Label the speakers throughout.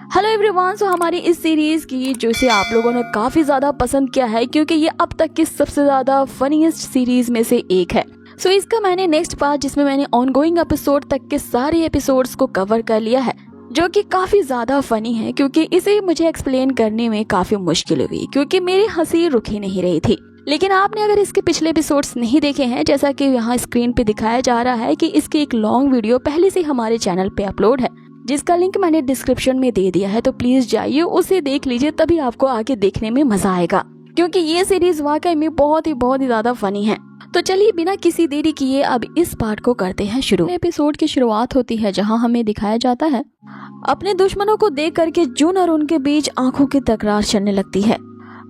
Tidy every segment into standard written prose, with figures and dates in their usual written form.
Speaker 1: Hello everyone. सो हमारी इस series की जो इसे आप लोगों ने काफी ज्यादा पसंद किया है क्योंकि ये अब तक की सबसे ज्यादा फनीएस्ट सीरीज में से एक है। सो इसका मैंने नेक्स्ट पार्ट जिसमें मैंने ऑनगोइंग एपिसोड तक के सारे एपिसोड्स को कवर कर लिया है, जो कि काफी ज्यादा फनी है क्योंकि इसे मुझे एक्सप्लेन करने में काफी मुश्किल हुई क्योंकि मेरी हंसी रुक ही नहीं रही थी। लेकिन आपने अगर इसके पिछले एपिसोड्स नहीं देखे हैं, जैसा कि यहाँ स्क्रीन पे दिखाया जा रहा है कि इसकी एक लॉन्ग वीडियो पहले से हमारे चैनल पे अपलोड है, जिसका लिंक मैंने डिस्क्रिप्शन में दे दिया है, तो प्लीज जाइए उसे देख लीजिए, तभी आपको आगे देखने में मजा आएगा क्योंकि ये सीरीज वाकई में बहुत ही ज्यादा फनी है। तो चलिए बिना किसी देरी किए अब इस पार्ट को करते हैं शुरू। एपिसोड की शुरुआत होती है जहां हमें दिखाया जाता है अपने दुश्मनों को देख करके जून और उनके बीच आंखों की तकरार चलने लगती है।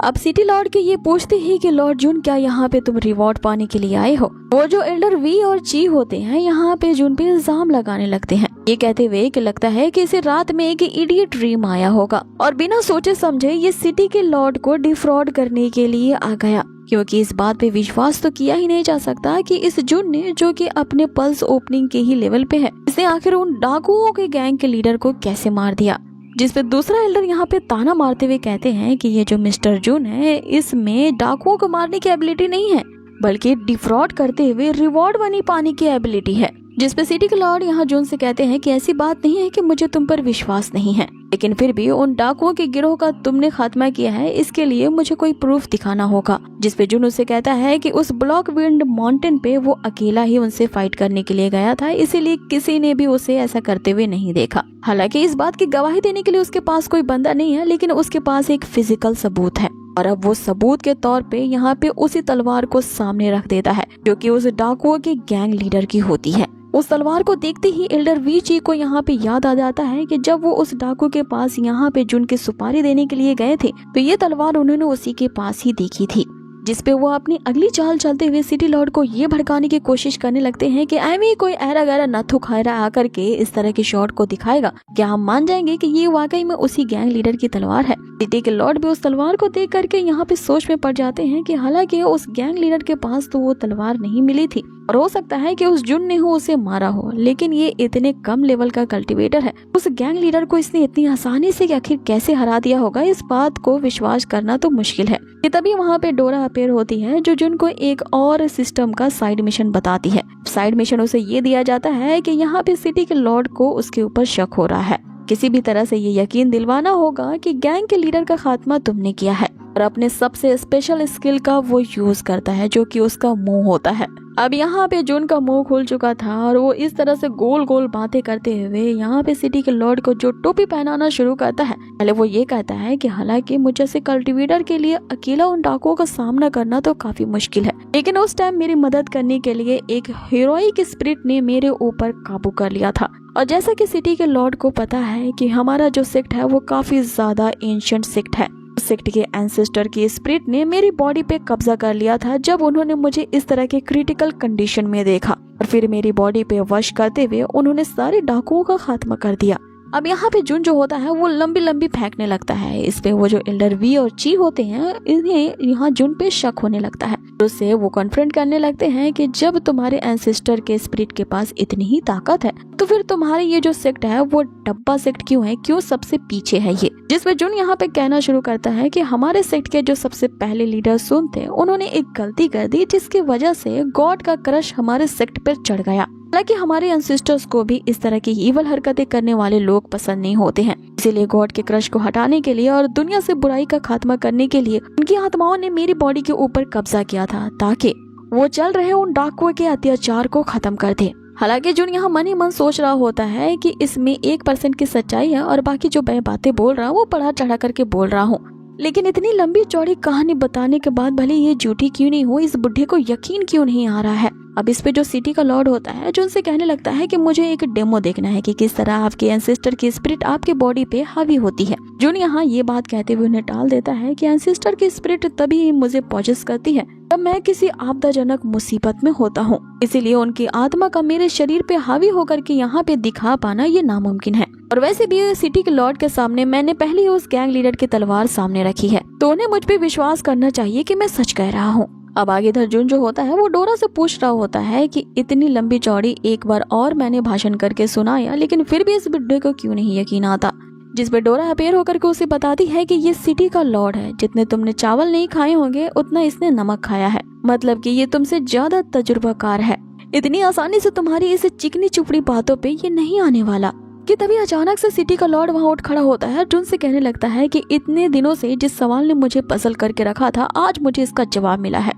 Speaker 1: अब सिटी लॉर्ड के ये पूछते ही कि लॉर्ड जून क्या यहाँ पे तुम रिवॉर्ड पाने के लिए आए हो। वो जो एल्डर वी और ची होते हैं यहाँ पे जून पे इल्जाम लगाने लगते हैं, ये कहते हुए कि लगता है कि इसे रात में एक इडियट ड्रीम आया होगा और बिना सोचे समझे ये सिटी के लॉर्ड को डिफ्रॉड करने के लिए आ गया, क्योंकि इस बात पे विश्वास तो किया ही नहीं जा सकता कि इस जून ने, जो कि अपने पल्स ओपनिंग के ही लेवल पे है, इसने आखिर उन डाकुओं के गैंग के लीडर को कैसे मार दिया। जिसपे दूसरा एल्डर यहाँ पे ताना मारते हुए कहते हैं कि ये जो मिस्टर जून है इसमें डाकुओं को मारने की एबिलिटी नहीं है बल्कि डिफ्रॉड करते हुए रिवॉर्ड मनी पाने की एबिलिटी है। जिसपे सिटी के लॉर्ड यहाँ जून से कहते हैं कि ऐसी बात नहीं है कि मुझे तुम पर विश्वास नहीं है, लेकिन फिर भी उन डाकुओं के गिरोह का तुमने खात्मा किया है, इसके लिए मुझे कोई प्रूफ दिखाना होगा। जिसपे जून उसे कहता है कि उस ब्लॉक विंड माउंटेन पे वो अकेला ही उनसे फाइट करने के लिए गया था, इसीलिए किसी ने भी उसे ऐसा करते हुए नहीं देखा। हालांकि इस बात की गवाही देने के लिए उसके पास कोई बंदा नहीं है, लेकिन उसके पास एक फिजिकल सबूत है और अब वो सबूत के तौर पे यहाँ पे उसी तलवार को सामने रख देता है जो कि उस डाकुओं के गैंग लीडर की होती है। उस तलवार को देखते ही एल्डर वी ची को यहाँ पे याद आ जाता है कि जब वो उस डाकू के पास यहाँ पे जून की सुपारी देने के लिए गए थे तो ये तलवार उन्होंने उसी के पास ही देखी थी। जिसपे वो अपनी अगली चाल चलते हुए सिटी लॉर्ड को ये भड़काने की कोशिश करने लगते हैं कि एमी कोई ऐरा गैरा नथु खायरा आकर के इस तरह के शॉट को दिखाएगा, क्या हम मान जाएंगे कि ये वाकई में उसी गैंग लीडर की तलवार है। सिटी के लॉर्ड भी उस तलवार को देख करके यहाँ पे सोच में पड़ जाते हैं कि हालांकि उस गैंग लीडर के पास तो वो तलवार नहीं मिली थी और हो सकता है कि उस जुन ने हो उसे मारा हो, लेकिन ये इतने कम लेवल का कल्टीवेटर है, उस गैंग लीडर को इसने इतनी आसानी से आखिर कैसे हरा दिया होगा, इस बात को विश्वास करना तो मुश्किल है। कि तभी वहाँ पे डोरा अपेयर होती है जो जुन को एक और सिस्टम का साइड मिशन बताती है। साइड मिशन उसे ये दिया जाता है कि यहाँ पे सिटी के लॉर्ड को उसके ऊपर शक हो रहा है, किसी भी तरह से ये यकीन दिलवाना होगा कि गैंग के लीडर का खात्मा तुमने किया है, और अपने सबसे स्पेशल स्किल का वो यूज करता है जो कि उसका मुंह होता है। अब यहाँ पे जून का मुंह खुल चुका था और वो इस तरह से गोल गोल बातें करते हुए यहाँ पे सिटी के लॉर्ड को जो टोपी पहनाना शुरू करता है। पहले वो ये कहता है कि हालांकि मुझे से कल्टीवेटर के लिए अकेला उन डाकुओं का सामना करना तो काफी मुश्किल है, लेकिन उस टाइम मेरी मदद करने के लिए एक हीरोइक स्पिरिट ने मेरे ऊपर काबू कर लिया था। और जैसा कि सिटी के लॉर्ड को पता है कि हमारा जो सेक्ट है वो काफी ज्यादा एंशिएंट सेक्ट है, सेक्ट के एंसेस्टर की स्पिरिट ने मेरी बॉडी पे कब्जा कर लिया था जब उन्होंने मुझे इस तरह के क्रिटिकल कंडीशन में देखा, और फिर मेरी बॉडी पे वश करते हुए उन्होंने सारे डाकुओं का खात्मा कर दिया। अब यहाँ पे जून जो होता है वो लंबी लंबी फेंकने लगता है। इस पे वो जो एल्डर वी और ची होते हैं इन्हें यहाँ जून पे शक होने लगता है, उससे वो कॉन्फ्रंट करने लगते हैं कि जब तुम्हारे एंसेस्टर के स्पिरिट के पास इतनी ही ताकत है तो फिर तुम्हारे ये जो सेक्ट है वो डब्बा सेक्ट क्यों है, क्यों सबसे पीछे है ये। जिसमें जून यहाँ पे कहना शुरू करता है कि हमारे सेक्ट के जो सबसे पहले लीडर सुन थे उन्होंने एक गलती कर दी जिसकी वजह से गॉड का क्रश हमारे सेक्ट पर चढ़ गया। हालांकि हमारे एंसेस्टर्स को भी इस तरह की ईवल हरकतें करने वाले लोग पसंद नहीं होते हैं, इसीलिए गॉड के क्रश को हटाने के लिए और दुनिया से बुराई का खात्मा करने के लिए उनकी आत्माओं ने मेरी बॉडी के ऊपर कब्जा किया था ताकि वो चल रहे उन डाकुओं के अत्याचार को खत्म कर दे। हालांकि जून यहाँ मन ही मन सोच रहा होता है कि इसमें 1% की सच्चाई है और बाकी जो मैं बातें बोल रहा हूँ वो बढ़ा चढ़ा करके बोल रहा हूँ, लेकिन इतनी लंबी चौड़ी कहानी बताने के बाद भले ये झूठी क्यों नहीं हो, इस बुढ़े को यकीन क्यों नहीं आ रहा है। अब इस पे जो सिटी का लॉर्ड होता है जो उनसे कहने लगता है कि मुझे एक डेमो देखना है कि किस तरह आपके एंसेस्टर की स्पिरिट आपके बॉडी पे हावी होती है। जून यहाँ ये बात कहते हुए उन्हें टाल देता है कि एंसेस्टर की स्पिरिट तभी मुझे पॉजेस करती है तब मैं किसी आपदाजनक मुसीबत में होता हूँ, इसीलिए उनकी आत्मा का मेरे शरीर पे हावी होकर के यहाँ पे दिखा पाना ये नामुमकिन है। और वैसे भी सिटी के लॉर्ड के सामने मैंने पहले ही उस गैंग लीडर की तलवार सामने रखी है, तो उन्हें मुझ पे विश्वास करना चाहिए कि मैं सच कह रहा हूँ। अब आगे इधर जून जो होता है वो डोरा से पूछ रहा होता है कि इतनी लंबी चौड़ी एक बार और मैंने भाषण करके सुनाया, लेकिन फिर भी इस बुड्ढे को क्यों नहीं यकीन आता। जिस पे डोरा अपेयर होकर के उसे बताती है कि ये सिटी का लॉर्ड है, जितने तुमने चावल नहीं खाए होंगे उतना इसने नमक खाया है, मतलब कि ये तुमसे ज्यादा तजुर्बाकार है, इतनी आसानी से तुम्हारी इस चिकनी चुपड़ी बातों पे ये नहीं आने वाला। कि तभी अचानक से सिटी का लॉर्ड वहाँ उठ खड़ा होता है, जुन से कहने लगता है कि इतने दिनों से जिस सवाल ने मुझे पजल करके रखा था, आज मुझे इसका जवाब मिला है।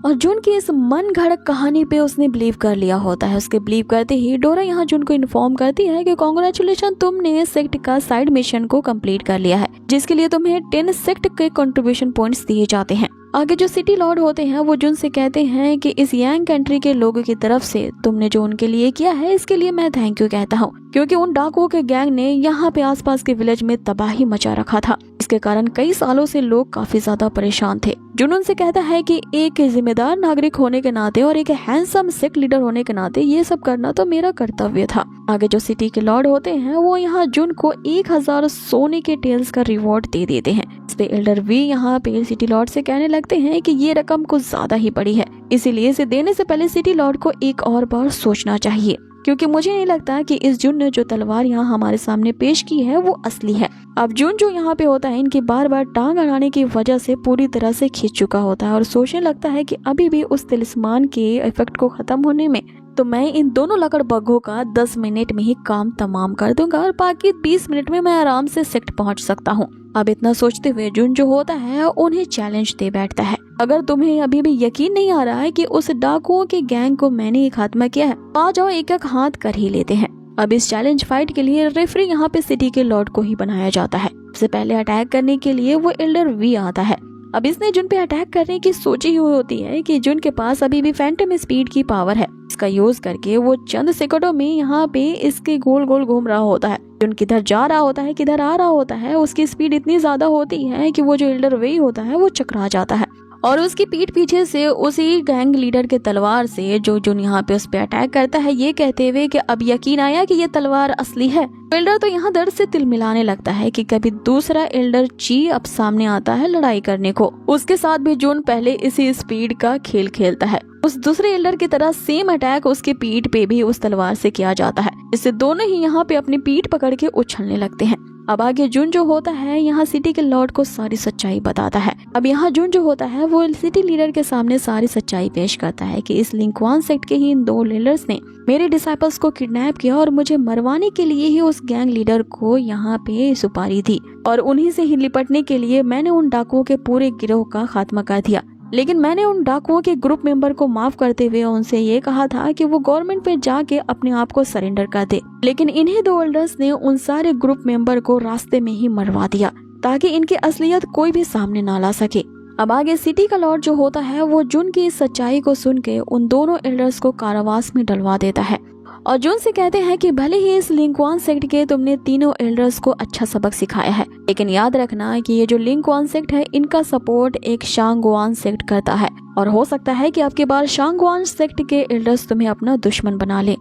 Speaker 1: और जुन की इस मन घड़क कहानी पे उसने बिलीव कर लिया होता है। उसके बिलीव करते ही डोरा यहाँ जुन को इन्फॉर्म करती है कि कांग्रेचुलेशन, तुमने सेक्ट का साइड मिशन को कंप्लीट कर लिया है, जिसके लिए तुम्हें 10 सेक्ट के कंट्रीब्यूशन पॉइंट्स दिए जाते हैं। आगे जो सिटी लॉर्ड होते हैं वो जुन से कहते हैं कि इस यांग कंट्री के लोगों की तरफ से तुमने जो उनके लिए किया है इसके लिए मैं थैंक यू कहता हूँ, क्योंकि उन डाकुओं के गैंग ने यहाँ पे आसपास के विलेज में तबाही मचा रखा था। इसके कारण कई सालों से लोग काफी ज्यादा परेशान थे। जुन उनसे कहता है कि एक जिम्मेदार नागरिक होने के नाते और एक हैंडसम सेक्ट लीडर होने के नाते ये सब करना तो मेरा कर्तव्य था। आगे जो सिटी के लॉर्ड होते हैं वो यहाँ जुन को 1000 सोने के टेल्स का रिवॉर्ड दे देते हैं। इस पे एल्डर वी यहाँ पे सिटी लॉर्ड से कहने लगते हैं कि ये रकम कुछ ज्यादा ही बड़ी है, इसीलिए इसे देने से पहले सिटी लॉर्ड को एक और बार सोचना चाहिए, क्योंकि मुझे नहीं लगता कि इस जुन ने जो तलवार यहाँ हमारे सामने पेश की है वो असली है। अब जुन जो यहाँ पे होता है इनकी बार बार टांग अड़ाने की वजह से पूरी तरह से खींच चुका होता है और सोचने लगता है कि अभी भी उस तिलिस्मान के इफेक्ट को खत्म होने में तो मैं इन दोनों लकड़ बग्घों का 10 मिनट में ही काम तमाम कर दूंगा और बाकी 20 मिनट में मैं आराम से सेक्ट पहुंच सकता हूं। अब इतना सोचते हुए जुन जो होता है उन्हें चैलेंज दे बैठता है, अगर तुम्हें अभी भी यकीन नहीं आ रहा है कि उस डाकुओं के गैंग को मैंने ही खात्मा किया है, आ जाओ एक एक हाथ कर ही लेते हैं। अब इस चैलेंज फाइट के लिए रेफरी यहाँ पे सिटी के लॉर्ड को ही बनाया जाता है। सबसे पहले अटैक करने के लिए वो एल्डर वी आता है। अब इसने जुन पे अटैक करने की सोची हुई होती है कि जुन के पास अभी भी फैंटम स्पीड की पावर है, इसका यूज करके वो चंद सेकंडों में यहाँ पे इसके गोल गोल घूम रहा होता है। जुन किधर जा रहा होता है किधर आ रहा होता है, उसकी स्पीड इतनी ज्यादा होती है कि वो जो एल्डर वे होता है वो चकरा जाता है और उसकी पीठ पीछे से उसी गैंग लीडर के तलवार से जो जुन यहाँ पे उस पे अटैक करता है, ये कहते हुए कि अब यकीन आया कि ये तलवार असली है। एल्डर तो यहाँ दर्द से तिल मिलाने लगता है कि कभी दूसरा एल्डर ची अब सामने आता है लड़ाई करने को। उसके साथ भी जुन पहले इसी स्पीड का खेल खेलता है। उस दूसरे एल्डर की तरह सेम अटैक उसके पीठ पे भी उस तलवार से किया जाता है, जिससे दोनों ही यहाँ पे अपनी पीठ पकड़ के उछलने लगते हैं। अब आगे जुन जो होता है यहाँ सिटी के लॉर्ड को सारी सच्चाई बताता है। अब यहाँ जुन जो होता है वो सिटी लीडर के सामने सारी सच्चाई पेश करता है कि इस लिंक्वान सेक्ट के ही इन 2 लीडर्स ने मेरे डिसाइपल्स को किडनैप किया और मुझे मरवाने के लिए ही उस गैंग लीडर को यहाँ पे सुपारी दी और उन्हीं से ही निपटने के लिए मैंने उन डाकुओं के पूरे गिरोह का खात्मा कर दिया। लेकिन मैंने उन डाकुओं के ग्रुप मेंबर को माफ करते हुए उनसे ये कहा था कि वो गवर्नमेंट पे जाके अपने आप को सरेंडर कर दे, लेकिन इन्हीं 2 एल्डर्स ने उन सारे ग्रुप मेंबर को रास्ते में ही मरवा दिया ताकि इनकी असलियत कोई भी सामने ना ला सके। अब आगे सिटी का लॉर्ड जो होता है वो जुन की इस सच्चाई को सुन के उन दोनों एल्डर्स को कारावास में डलवा देता है और जुन से कहते हैं कि भले ही इस लिंक्वान सेक्ट के तुमने तीनों एल्डर्स को अच्छा सबक सिखाया है, लेकिन याद रखना कि ये जो लिंक्वान सेक्ट है इनका सपोर्ट एक शांगवान सेक्ट करता है और हो सकता है कि आपके बाद शांगवान सेक्ट के एल्डर्स तुम्हें अपना दुश्मन बना ले।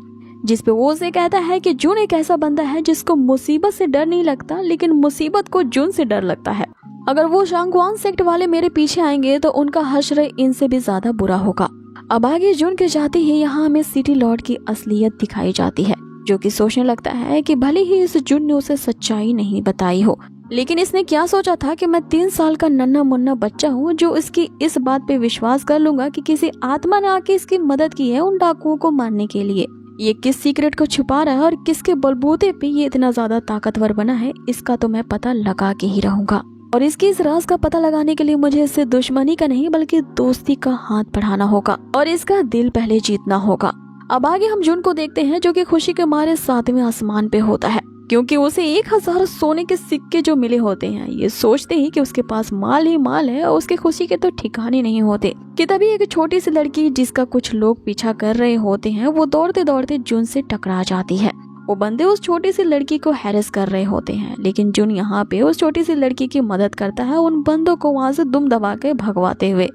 Speaker 1: जिस पे वो उसे कहता है कि जुन एक ऐसा बंदा है जिसको मुसीबत से डर नहीं लगता, लेकिन मुसीबत को जुन से डर लगता है। अगर वो शांगवान सेक्ट वाले मेरे पीछे आएंगे तो उनका हश्र इनसे भी ज्यादा बुरा होगा। अब आगे जुन के जाते ही यहाँ हमें सिटी लॉर्ड की असलियत दिखाई जाती है, जो कि सोचने लगता है कि भले ही इस जुन ने उसे सच्चाई नहीं बताई हो, लेकिन इसने क्या सोचा था कि मैं 3 साल का नन्हा मुन्ना बच्चा हूँ जो इसकी इस बात पे विश्वास कर लूंगा कि किसी आत्मा ने आके इसकी मदद की है उन डाकुओं को मारने के लिए। ये किस सीक्रेट को छुपा रहा है और किसके बलबूते पे ये इतना ज्यादा ताकतवर बना है, इसका तो मैं पता लगा के ही रहूंगा। और इसकी इस राज का पता लगाने के लिए मुझे इससे दुश्मनी का नहीं बल्कि दोस्ती का हाथ बढ़ाना होगा और इसका दिल पहले जीतना होगा। अब आगे हम जुन को देखते हैं जो कि खुशी के मारे 7वें आसमान पे होता है, क्योंकि उसे 1000 सोने के सिक्के जो मिले होते हैं। ये सोचते ही कि उसके पास माल ही माल है और उसके खुशी के तो ठिकाने नहीं होते कि तभी एक छोटी सी लड़की जिसका कुछ लोग पीछा कर रहे होते हैं वो दौड़ते दौड़ते जुन से टकरा जाती है। वो बंदे उस छोटी सी लड़की को हैरेस कर रहे होते हैं, लेकिन जुन यहाँ पे उस छोटी सी लड़की की मदद करता है उन बंदों को वहाँ से दुम दबा के भगवाते हुए।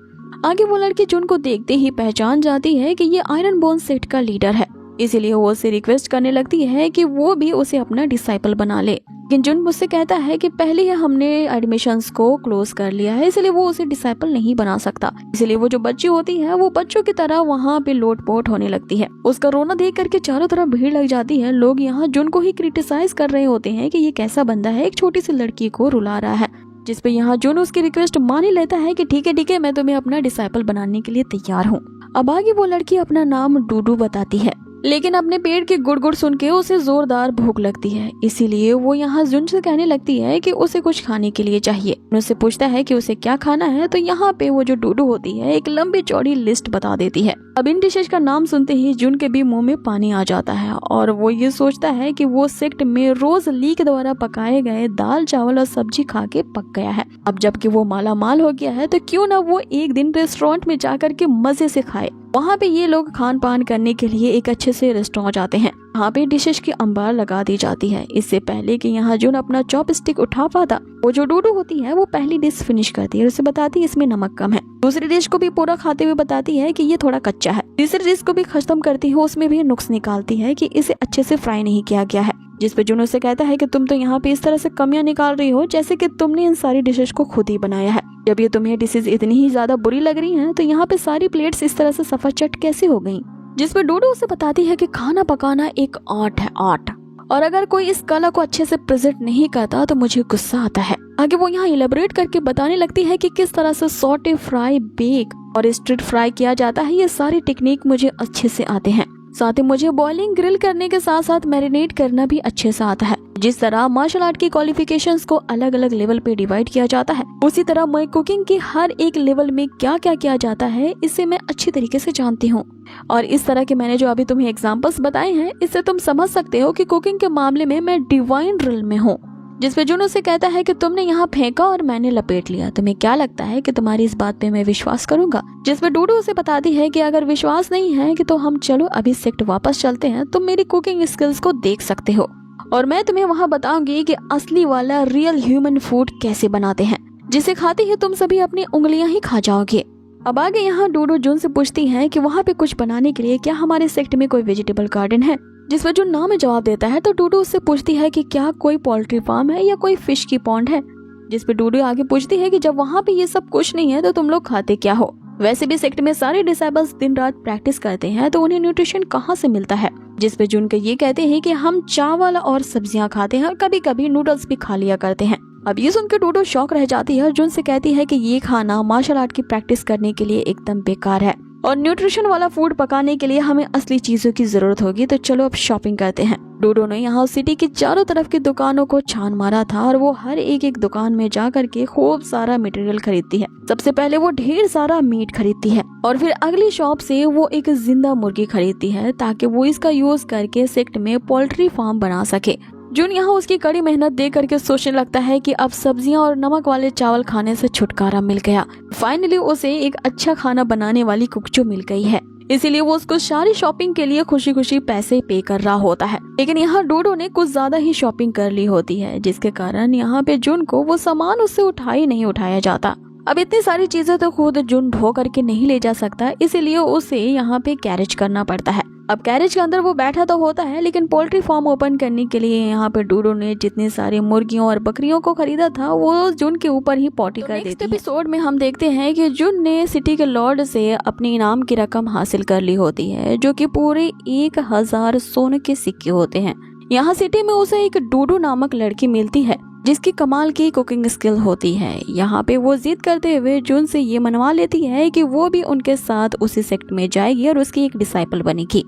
Speaker 1: आगे वो लड़की जुन को देखते ही पहचान जाती है कि ये आयरन बोन सेक्ट का लीडर है। इसीलिए वो उसे रिक्वेस्ट करने लगती है कि वो भी उसे अपना डिसाइपल बना ले। लेकिन जुन मुझसे कहता है कि पहले ही हमने एडमिशंस को क्लोज कर लिया है, इसलिए वो उसे डिसाइपल नहीं बना सकता। इसलिए वो जो बच्ची होती है वो बच्चों की तरह वहाँ पे लोटपोट होने लगती है। उसका रोना देख करके चारों तरफ भीड़ लग जाती है। लोग यहाँ जुन को ही क्रिटिसाइज कर रहे होते हैं कि ये कैसा बंदा है, एक छोटी सी लड़की को रुला रहा है। जिसपे यहाँ जुन उसकी रिक्वेस्ट मान ही लेता है कि ठीक है मैं तुम्हें अपना डिसाइपल बनाने के लिए तैयार हूँ। अब आगे वो लड़की अपना नाम डूडू बताती है, लेकिन अपने पेट की गुड़गुड़ सुन के उसे जोरदार भूख लगती है। इसीलिए वो यहाँ जुन से कहने लगती है कि उसे कुछ खाने के लिए चाहिए। उससे पूछता है कि उसे क्या खाना है, तो यहाँ पे वो जो डूडू होती है एक लंबी चौड़ी लिस्ट बता देती है। अब इन डिशेज का नाम सुनते ही जुन के भी मुंह में पानी आ जाता है और वो ये सोचता है कि वो सेक्ट में रोज ली के द्वारा पकाए गए दाल चावल और सब्जी खा के पक गया है। अब जबकि वो माला माल हो गया है तो क्यों ना वो एक दिन रेस्टोरेंट में जाकर के मजे से खाए। वहाँ पे ये लोग खान पान करने के लिए एक अच्छे से रेस्टोरेंट जाते हैं। यहाँ पे डिशेस की अंबार लगा दी जाती है। इससे पहले कि यहाँ जुन अपना चॉपस्टिक उठा पाता, वो जो डूडू होती है वो पहली डिश फिनिश करती है और उसे बताती है इसमें नमक कम है। दूसरी डिश को भी पूरा खाते हुए बताती है कि ये थोड़ा कच्चा है। तीसरी डिश को भी खत्म करती है, उसमें भी नुक्स निकालती है कि इसे अच्छे से फ्राई नहीं किया गया है। जिस पे जुन उसे कहता है कि तुम तो यहाँ पे इस तरह से कमियां निकाल रही हो जैसे कि तुमने इन सारी डिशेस को खुद ही बनाया है। जब ये तुम्हें डिशेस इतनी ही ज्यादा बुरी लग रही हैं, तो यहाँ पे सारी प्लेट्स इस तरह से सफाचट कैसे हो गई। जिस पे डूडू उसे बताती है कि खाना पकाना एक आर्ट है, आर्ट, और अगर कोई इस कला को अच्छे से प्रेजेंट नहीं करता तो मुझे गुस्सा आता है। आगे वो यहाँ इलेबोरेट करके बताने लगती है कि किस तरह से सॉटे, फ्राई, बेक और स्ट्रीट फ्राई किया जाता है। ये सारी टेक्निक मुझे अच्छे से आते हैं। साथ ही मुझे बॉइलिंग, ग्रिल करने के साथ साथ मैरिनेट करना भी अच्छे से आता है। जिस तरह मार्शल आर्ट की क्वालिफिकेशंस को अलग अलग लेवल पे डिवाइड किया जाता है, उसी तरह मैं कुकिंग की हर एक लेवल में क्या क्या किया जाता है इसे मैं अच्छी तरीके से जानती हूँ। और इस तरह के मैंने जो अभी तुम्हें एग्जाम्पल्स बताए हैं, इससे तुम समझ सकते हो कि कुकिंग के मामले में मैं डिवाइन रिल में हूँ। जिसपे जुन उसे कहता है कि तुमने यहाँ फेंका और मैंने लपेट लिया, तुम्हें क्या लगता है कि तुम्हारी इस बात पे मैं विश्वास करूंगा। जिसपे डूडू उसे बताती है कि अगर विश्वास नहीं है कि तो हम चलो अभी सेक्ट वापस चलते हैं, तुम मेरी कुकिंग स्किल्स को देख सकते हो और मैं तुम्हें वहाँ बताऊंगी कि असली वाला रियल ह्यूमन फूड कैसे बनाते हैं, जिसे खाते ही तुम सभी अपनी उंगलियां ही खा जाओगे। अब आगे यहाँ डूडू जुन से पूछती है कि वहाँ पे कुछ बनाने के लिए क्या हमारे सेक्ट में कोई वेजिटेबल गार्डन है। जिस पर जुन ना में जवाब देता है तो डूडू उससे पूछती है कि क्या कोई पोल्ट्री फार्म है या कोई फिश की पॉन्ड है। जिस पे डूडू आगे पूछती है कि जब वहाँ पे ये सब कुछ नहीं है तो तुम लोग खाते क्या हो। वैसे भी सेक्ट में सारे डिसाइबल्स दिन रात प्रैक्टिस करते हैं तो उन्हें न्यूट्रिशन कहाँ से मिलता है। जिस पे जुन के ये कहते हैं कि हम चावल और सब्जियां खाते हैं और कभी कभी नूडल्स भी खा लिया करते हैं। अब ये सुनकर डूडू शौक रह जाती है और जुन से कहती है कि ये खाना मार्शल आर्ट की प्रैक्टिस करने के लिए एकदम बेकार है और न्यूट्रिशन वाला फूड पकाने के लिए हमें असली चीजों की जरूरत होगी, तो चलो अब शॉपिंग करते हैं। डूडू ने यहाँ सिटी की चारों तरफ की दुकानों को छान मारा था और वो हर एक दुकान में जा करके खूब सारा मटेरियल खरीदती है। सबसे पहले वो ढेर सारा मीट खरीदती है और फिर अगली शॉप से वो एक जिंदा मुर्गी खरीदती है ताकि वो इसका यूज करके सेक्ट में पोल्ट्री फार्म बना सके। जुन यहाँ उसकी कड़ी मेहनत देख करके सोचने लगता है कि अब सब्जियां और नमक वाले चावल खाने से छुटकारा मिल गया। फाइनली उसे एक अच्छा खाना बनाने वाली कुकचू मिल गई है, इसीलिए वो उसको सारी शॉपिंग के लिए खुशी खुशी पैसे पे कर रहा होता है। लेकिन यहाँ डूडू ने कुछ ज्यादा ही शॉपिंग कर ली होती है, जिसके कारण यहाँ पे जुन को वो सामान उससे नहीं उठाया जाता। अब इतनी सारी चीजें तो खुद जुन ढो करके नहीं ले जा सकता, इसीलिए उसे यहाँ पे कैरेज करना पड़ता है। अब कैरेज के अंदर वो बैठा तो होता है, लेकिन पोल्ट्री फार्म ओपन करने के लिए यहाँ पे डूडू ने जितनी सारी मुर्गियों और बकरियों को खरीदा था वो जुन के ऊपर ही पॉटी कर देती है। एपिसोड में हम देखते हैं कि जुन ने सिटी के लॉर्ड से अपनी इनाम की रकम हासिल कर ली होती है, जो कि पूरे 1000 सोने के सिक्के होते हैं। यहाँ सिटी में उसे एक डूडू नामक लड़की मिलती है जिसकी कमाल की कुकिंग स्किल होती है। यहाँ पे वो जिद करते हुए जुन से ये मनवा लेती है कि वो भी उनके साथ उसी सेक्ट में जाएगी और उसकी एक डिसाइपल बनेगी।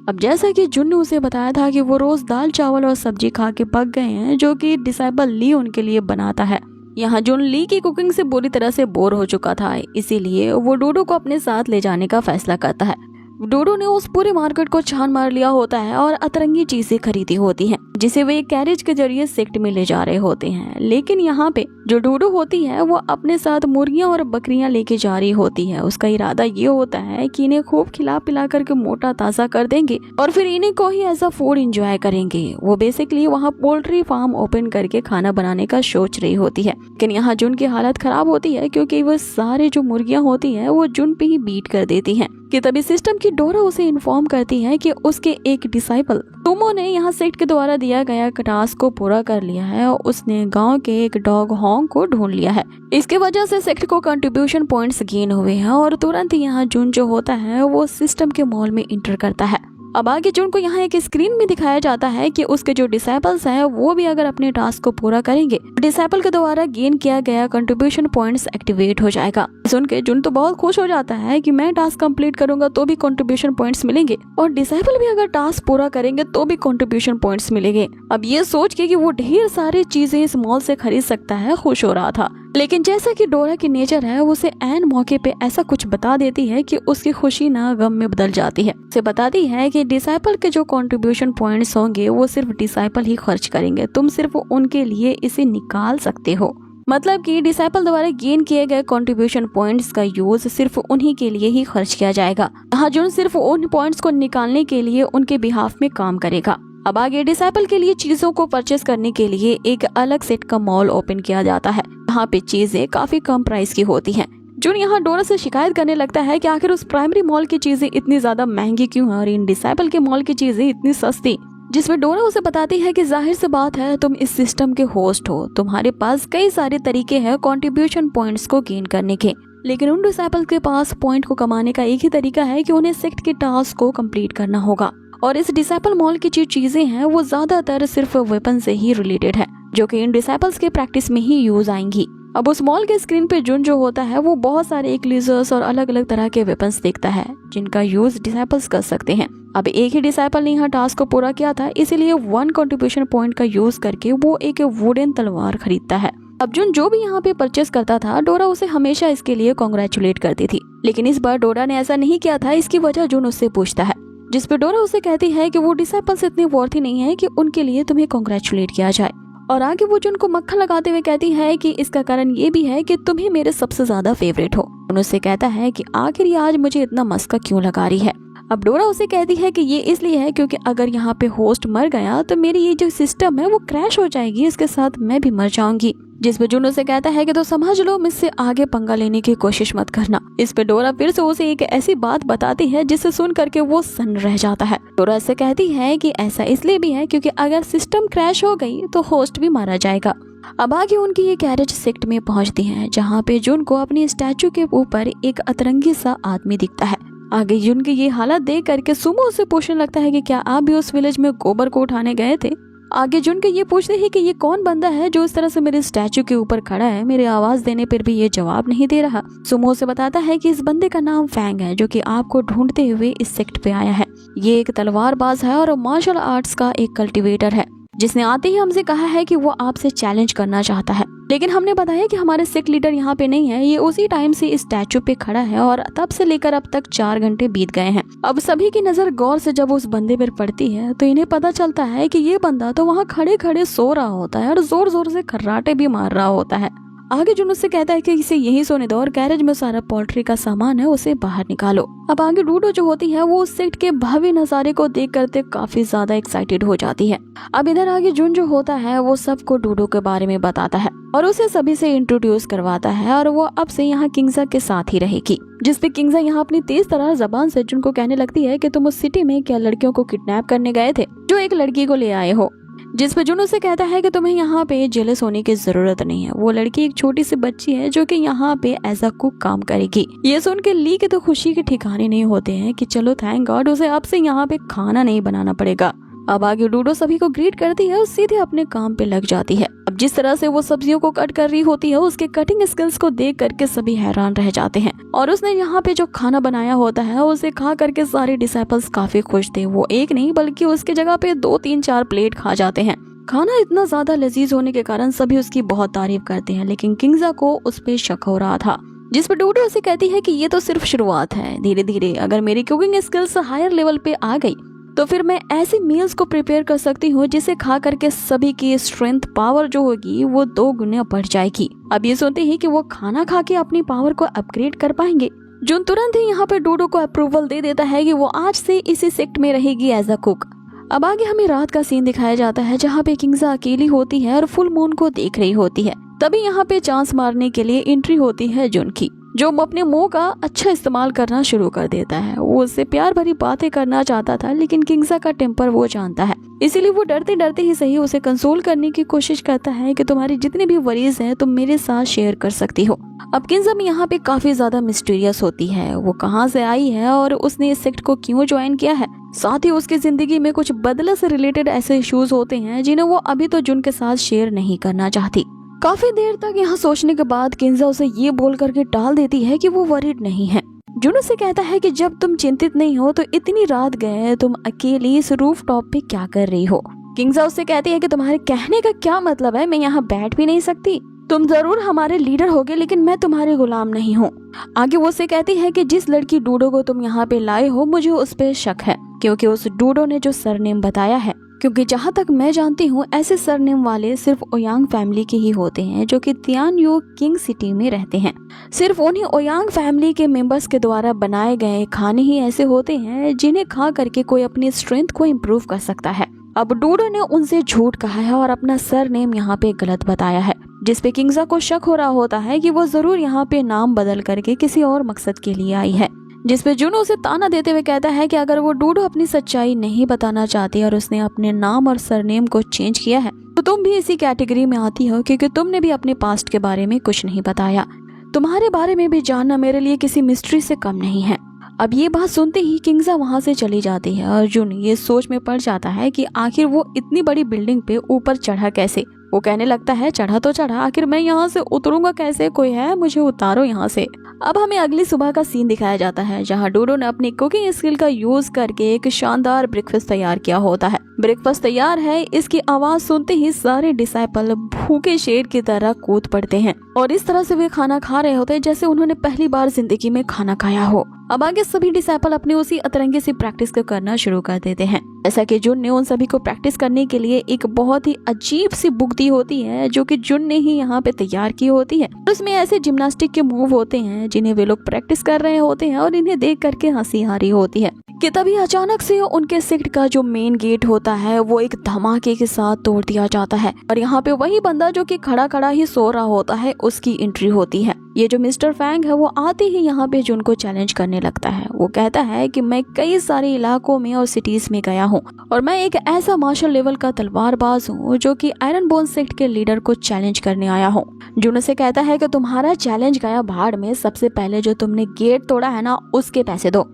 Speaker 1: अब जैसा कि जुन ने उसे बताया था कि वो रोज दाल चावल और सब्जी खा के पक गए हैं, जो कि डिसाइपल ली उनके लिए बनाता है। यहाँ जुन ली की कुकिंग से बुरी तरह से बोर हो चुका था, इसीलिए वो डूडू को अपने साथ ले जाने का फैसला करता है। डूडू ने उस पूरे मार्केट को छान मार लिया होता है और अतरंगी चीजें खरीदी होती हैं, जिसे वे कैरेज के जरिए सेक्ट में ले जा रहे होते हैं। लेकिन यहाँ पे जो डूडू होती है वो अपने साथ मुर्गियां और बकरियां लेके जा रही होती है। उसका इरादा ये होता है कि इन्हें खूब खिला पिला करके मोटा ताजा कर देंगे और फिर इन्हीं को ही एज अ फूड एंजॉय करेंगे। वो बेसिकली वहाँ पोल्ट्री फार्म ओपन करके खाना बनाने का सोच रही होती है, लेकिन यहाँ जुन की हालत खराब होती है क्योंकि वो सारे जो मुर्गियां होती है वो जुन पे ही बीट कर देती है। कि तभी सिस्टम की डोरा उसे इन्फॉर्म करती है कि उसके एक डिसाइपल सुमो ने यहाँ सेक्ट के द्वारा दिया गया टास्क को पूरा कर लिया है और उसने गांव के एक डॉग हॉन्ग को ढूंढ लिया है। इसके वजह से सेक्ट को कंट्रीब्यूशन पॉइंट्स गेन हुए हैं और तुरंत यहाँ जुन जो होता है वो सिस्टम के मॉल में इंटर करता है। अब आगे जुन को यहाँ एक स्क्रीन में दिखाया जाता है कि उसके जो डिसाइपल्स हैं वो भी अगर अपने टास्क को पूरा करेंगे डिसाइपल के द्वारा गेन किया गया कंट्रीब्यूशन पॉइंट्स एक्टिवेट हो जाएगा। सुन के जुन तो बहुत खुश हो जाता है कि मैं टास्क कंप्लीट करूंगा तो भी कंट्रीब्यूशन पॉइंट्स मिलेंगे और डिसाइपल भी अगर टास्क पूरा करेंगे तो भी कंट्रीब्यूशन पॉइंट्स मिलेंगे। अब ये सोच के कि वो ढेर सारी चीजें इस मॉल से खरीद सकता है खुश हो रहा था, लेकिन जैसा कि डोरा की नेचर है उसे एन मौके पे ऐसा कुछ बता देती है कि उसकी खुशी ना गम में बदल जाती है। उसे बताती है कि डिसाइपल के जो कंट्रीब्यूशन पॉइंट्स होंगे वो सिर्फ डिसाइपल ही खर्च करेंगे, तुम सिर्फ उनके लिए इसे निकाल सकते हो। मतलब कि डिसाइपल द्वारा गेन किए गए कंट्रीब्यूशन पॉइंट्स का यूज सिर्फ उन्हीं के लिए ही खर्च किया जाएगा। यहाँ जुन सिर्फ उन पॉइंट्स को निकालने के लिए उनके बिहाफ में काम करेगा। अब आगे डिसाइपल के लिए चीजों को परचेस करने के लिए एक अलग सेट का मॉल ओपन किया जाता है। यहाँ पे चीजें काफी कम प्राइस की होती हैं। जुन यहाँ डोरा से शिकायत करने लगता है कि आखिर उस प्राइमरी मॉल की चीजें इतनी ज्यादा महंगी क्यों है और इन डिसाइपल के मॉल की चीजें इतनी सस्ती, जिसमें डोरा उसे बताती है कि जाहिर सी बात है तुम इस सिस्टम के होस्ट हो, तुम्हारे पास कई सारे तरीके हैं कंट्रीब्यूशन पॉइंट्स को गेन करने के, लेकिन उन डिसाइपल के पास पॉइंट को कमाने का एक ही तरीका है कि उन्हें सेक्ट के टास्क को कंप्लीट करना होगा। और इस डिसाइपल मॉल की जो चीजें हैं वो ज्यादातर सिर्फ वेपन से ही रिलेटेड है, जो कि इन डिसाइपल्स के प्रैक्टिस में ही यूज आएंगी। अब उस मॉल के स्क्रीन पे जुन जो होता है वो बहुत सारे एक्लिजर्स और अलग अलग तरह के वेपन्स देखता है जिनका यूज डिसाइपल्स कर सकते हैं। अब एक ही डिसाइपल ने यहाँ टास्क को पूरा किया था, इसीलिए 1 कंट्रीब्यूशन पॉइंट का यूज करके वो एक वुडन तलवार खरीदता है। अब जुन जो भी यहाँ पे परचेस करता था डोरा उसे हमेशा इसके लिए कॉन्ग्रेचुलेट करती थी, लेकिन इस बार डोरा ने ऐसा नहीं किया था। इसकी वजह जुन उससे पूछता है, जिस पे डोरा उसे कहती है कि वो डिसाइपल्स इतने वर्थी नहीं है कि उनके लिए तुम्हें कॉन्ग्रेचुलेट किया जाए। और आगे वो जुन को मक्खन लगाते हुए कहती है कि इसका कारण ये भी है कि तुम ही मेरे सबसे ज्यादा फेवरेट हो। उससे कहता है कि आखिर ये आज मुझे इतना मस्का क्यों लगा रही है। अब डोरा उसे कहती है कि ये इसलिए है क्योंकि अगर यहाँ पे होस्ट मर गया तो मेरी ये जो सिस्टम है वो क्रैश हो जाएगी, इसके साथ मैं भी मर जाऊंगी। जिस पे जुन उसे कहता है कि तो समझ लो मुझसे आगे पंगा लेने की कोशिश मत करना। इस पे डोरा फिर से उसे एक ऐसी बात बताती है जिसे सुन करके वो सन्न रह जाता है। डोरा से कहती है कि ऐसा इसलिए भी है क्योंकि अगर सिस्टम क्रैश हो गई तो होस्ट भी मारा जाएगा। अब आगे उनकी ये कैरेज सेक्ट में पहुंचती है जहाँ पे जुन को अपनी स्टैचू के ऊपर एक अतरंगी सा आदमी दिखता है। आगे जुन की ये हालत देख करके सुमो उसे पूछने लगता है कि क्या आप भी उस विलेज में गोबर को उठाने गए थे। आगे जुन के ये पूछते हैं कि ये कौन बंदा है जो इस तरह से मेरे स्टैचू के ऊपर खड़ा है, मेरे आवाज देने पर भी ये जवाब नहीं दे रहा। सुमो से बताता है कि इस बंदे का नाम फैंग है जो कि आपको ढूंढते हुए इस सेक्ट पे आया है। ये एक तलवारबाज है और मार्शल आर्ट्स का एक कल्टीवेटर है जिसने आते ही हमसे कहा है कि वो आपसे चैलेंज करना चाहता है, लेकिन हमने बताया कि हमारे सेक्ट लीडर यहाँ पे नहीं है। ये उसी टाइम से इस स्टैचू पे खड़ा है और तब से लेकर अब तक 4 घंटे बीत गए हैं। अब सभी की नजर गौर से जब उस बंदे पर पड़ती है तो इन्हें पता चलता है कि ये बंदा तो वहाँ खड़े खड़े सो रहा होता है और जोर जोर से खर्राटे भी मार रहा होता है। आगे जुन उससे कहता है कि इसे यही सोने दो और गैरेज में सारा पोल्ट्री का सामान है उसे बाहर निकालो। अब आगे डूडो जो होती है वो उस सेट के भव्य नजारे को देख करते काफी ज्यादा एक्साइटेड हो जाती है। अब इधर आगे जुन जो होता है वो सबको डूडो के बारे में बताता है और उसे सभी से इंट्रोड्यूस करवाता है और वो अब से यहाँ किंग्जा के साथ ही रहेगी। जिसपे किंग्जा यहाँ अपनी तेज तरार जबान से जुन को कहने लगती है कि तुम उस सिटी में क्या लड़कियों को किडनैप करने गए थे जो एक लड़की को ले आए हो। जिस पे जुन उसे कहता है कि तुम्हें यहाँ पे जेलस होने की जरूरत नहीं है, वो लड़की एक छोटी सी बच्ची है जो कि यहाँ पे एज अ कुक काम करेगी। ये सुन के ली के तो खुशी के ठिकाने नहीं होते हैं कि चलो थैंक गॉड उसे अब से यहाँ पे खाना नहीं बनाना पड़ेगा। अब आगे डूडो सभी को ग्रीट करती है और सीधे अपने काम पे लग जाती है। अब जिस तरह से वो सब्जियों को कट कर रही होती है उसके कटिंग स्किल्स को देख करके सभी हैरान रह जाते हैं और उसने यहाँ पे जो खाना बनाया होता है उसे खा करके सारे डिसाइपल्स काफी खुश थे। वो एक नहीं बल्कि उसके जगह पे 2-3-4 प्लेट खा जाते हैं। खाना इतना ज्यादा लजीज होने के कारण सभी उसकी बहुत तारीफ करते हैं, लेकिन किंग्जा को उस पे शक हो रहा था। जिस पर डूडो उसे कहती है कि ये तो सिर्फ शुरुआत है, धीरे धीरे अगर मेरी कुकिंग स्किल्स हायर लेवल पे आ गई तो फिर मैं ऐसी मील्स को प्रिपेयर कर सकती हूँ जिसे खा करके सभी की स्ट्रेंथ पावर जो होगी वो 2 गुना बढ़ जाएगी। अब ये सुनते ही कि वो खाना खा के अपनी पावर को अपग्रेड कर पाएंगे। जून तुरंत ही यहाँ पे डूडो को अप्रूवल दे देता है कि वो आज से इसी सेक्ट में रहेगी एज अ कुक। अब आगे हमें रात का सीन दिखाया जाता है जहाँ पे किंग्जा अकेली होती है और फुल मून को देख रही होती है। तभी यहाँ पे चांस मारने के लिए एंट्री होती है जून की, जो अपने मुंह का अच्छा इस्तेमाल करना शुरू कर देता है। वो उससे प्यार भरी बातें करना चाहता था, लेकिन किंग्जा का टेम्पर वो जानता है, इसीलिए वो डरते डरते ही सही उसे कंसोल करने की कोशिश करता है कि तुम्हारी जितने भी वरीज हैं तुम मेरे साथ शेयर कर सकती हो। अब किंग्जा में यहाँ पे काफी ज्यादा मिस्टीरियस होती है, वो कहाँ से आई है और उसने इस सेक्ट को क्यों ज्वाइन किया है। साथ ही उसकी जिंदगी में कुछ बदले से रिलेटेड ऐसे इश्यूज होते हैं जिन्हें वो अभी तो जून के साथ शेयर नहीं करना चाहती। काफी देर तक यहाँ सोचने के बाद किंग्जा उसे ये बोल करके टाल देती है कि वो वरीड नहीं है। जून उसे कहता है कि जब तुम चिंतित नहीं हो तो इतनी रात गए तुम अकेली इस रूफ टॉप पे क्या कर रही हो। किंग्जा उससे कहती है कि तुम्हारे कहने का क्या मतलब है, मैं यहाँ बैठ भी नहीं सकती। तुम जरूर हमारे लीडर होगे लेकिन मैं तुम्हारे गुलाम नहीं हूँ। आगे वो उससे कहती है कि जिस लड़की डूडो को तुम यहाँ पे लाए हो मुझे उस पे शक है, क्योंकि उस डूडो ने जो सरनेम बताया है, क्योंकि जहाँ तक मैं जानती हूँ ऐसे सरनेम वाले सिर्फ ओयांग फैमिली के ही होते हैं जो कि तियानयू किंग सिटी में रहते हैं। सिर्फ उन्हीं ओयांग फैमिली के मेंबर्स के द्वारा बनाए गए खाने ही ऐसे होते हैं जिन्हें खा करके कोई अपनी स्ट्रेंथ को इम्प्रूव कर सकता है। अब डूडो ने उनसे झूठ कहा है और अपना सरनेम यहाँ पे गलत बताया है, जिसपे किंग्जा को शक हो रहा होता है कि वो जरूर यहाँ पे नाम बदल करके किसी और मकसद के लिए आई है। जिसपे जुनो उसे ताना देते हुए कहता है कि अगर वो डूडो अपनी सच्चाई नहीं बताना चाहती और उसने अपने नाम और सरनेम को चेंज किया है तो तुम भी इसी कैटेगरी में आती हो, क्योंकि तुमने भी अपने पास्ट के बारे में कुछ नहीं बताया। तुम्हारे बारे में भी जानना मेरे लिए किसी मिस्ट्री से कम नहीं है। अब ये बात सुनते ही किंग्जा वहाँ से चली जाती है और जुन ये सोच में पड़ जाता है कि आखिर वो इतनी बड़ी बिल्डिंग पे ऊपर चढ़ा कैसे। वो कहने लगता है चढ़ा तो चढ़ा, आखिर मैं यहाँ से उतरूंगा कैसे, कोई है मुझे उतारो यहाँ से। अब हमें अगली सुबह का सीन दिखाया जाता है जहाँ डूडो ने अपनी कुकिंग स्किल का यूज करके एक शानदार ब्रेकफास्ट तैयार किया होता है। ब्रेकफास्ट तैयार है, इसकी आवाज सुनते ही सारे डिसाइपल भूखे शेर की तरह कूद पड़ते हैं और इस तरह से वे खाना खा रहे होते हैं जैसे उन्होंने पहली बार जिंदगी में खाना खाया हो। अब आगे सभी डिसाइपल अपनी उसी अतरंगी सी प्रैक्टिस को करना शुरू कर देते हैं। जैसा कि जुन ने उन सभी को प्रैक्टिस करने के लिए एक बहुत ही अजीब सी बुक दी होती है जो कि जुन ने ही यहाँ पे तैयार की होती है। उसमें ऐसे जिम्नास्टिक के मूव होते हैं जिन्हें वे लोग प्रैक्टिस कर रहे होते हैं और इन्हें देख करके हंसी आ रही होती है कि तभी अचानक से उनके सेक्ट का जो मेन गेट होता है वो एक धमाके के साथ तोड़ दिया जाता है और यहाँ पे वही बंदा जो कि खड़ा खड़ा ही सो रहा होता है उसकी एंट्री होती है। ये जो मिस्टर फैंग है वो आते ही यहाँ पे जुन को चैलेंज करने लगता है। वो कहता है कि मैं कई सारे इलाकों में और सिटीज में गया हूँ और मैं एक ऐसा मार्शल लेवल का तलवारबाज हूँ जो कि आयरन बोन सेक्ट के लीडर को चैलेंज करने आया हूँ। जुन से कहता है कि तुम्हारा चैलेंज गया भाड़ में, सबसे पहले जो तुमने गेट तोड़ा है ना उसके पैसे दो।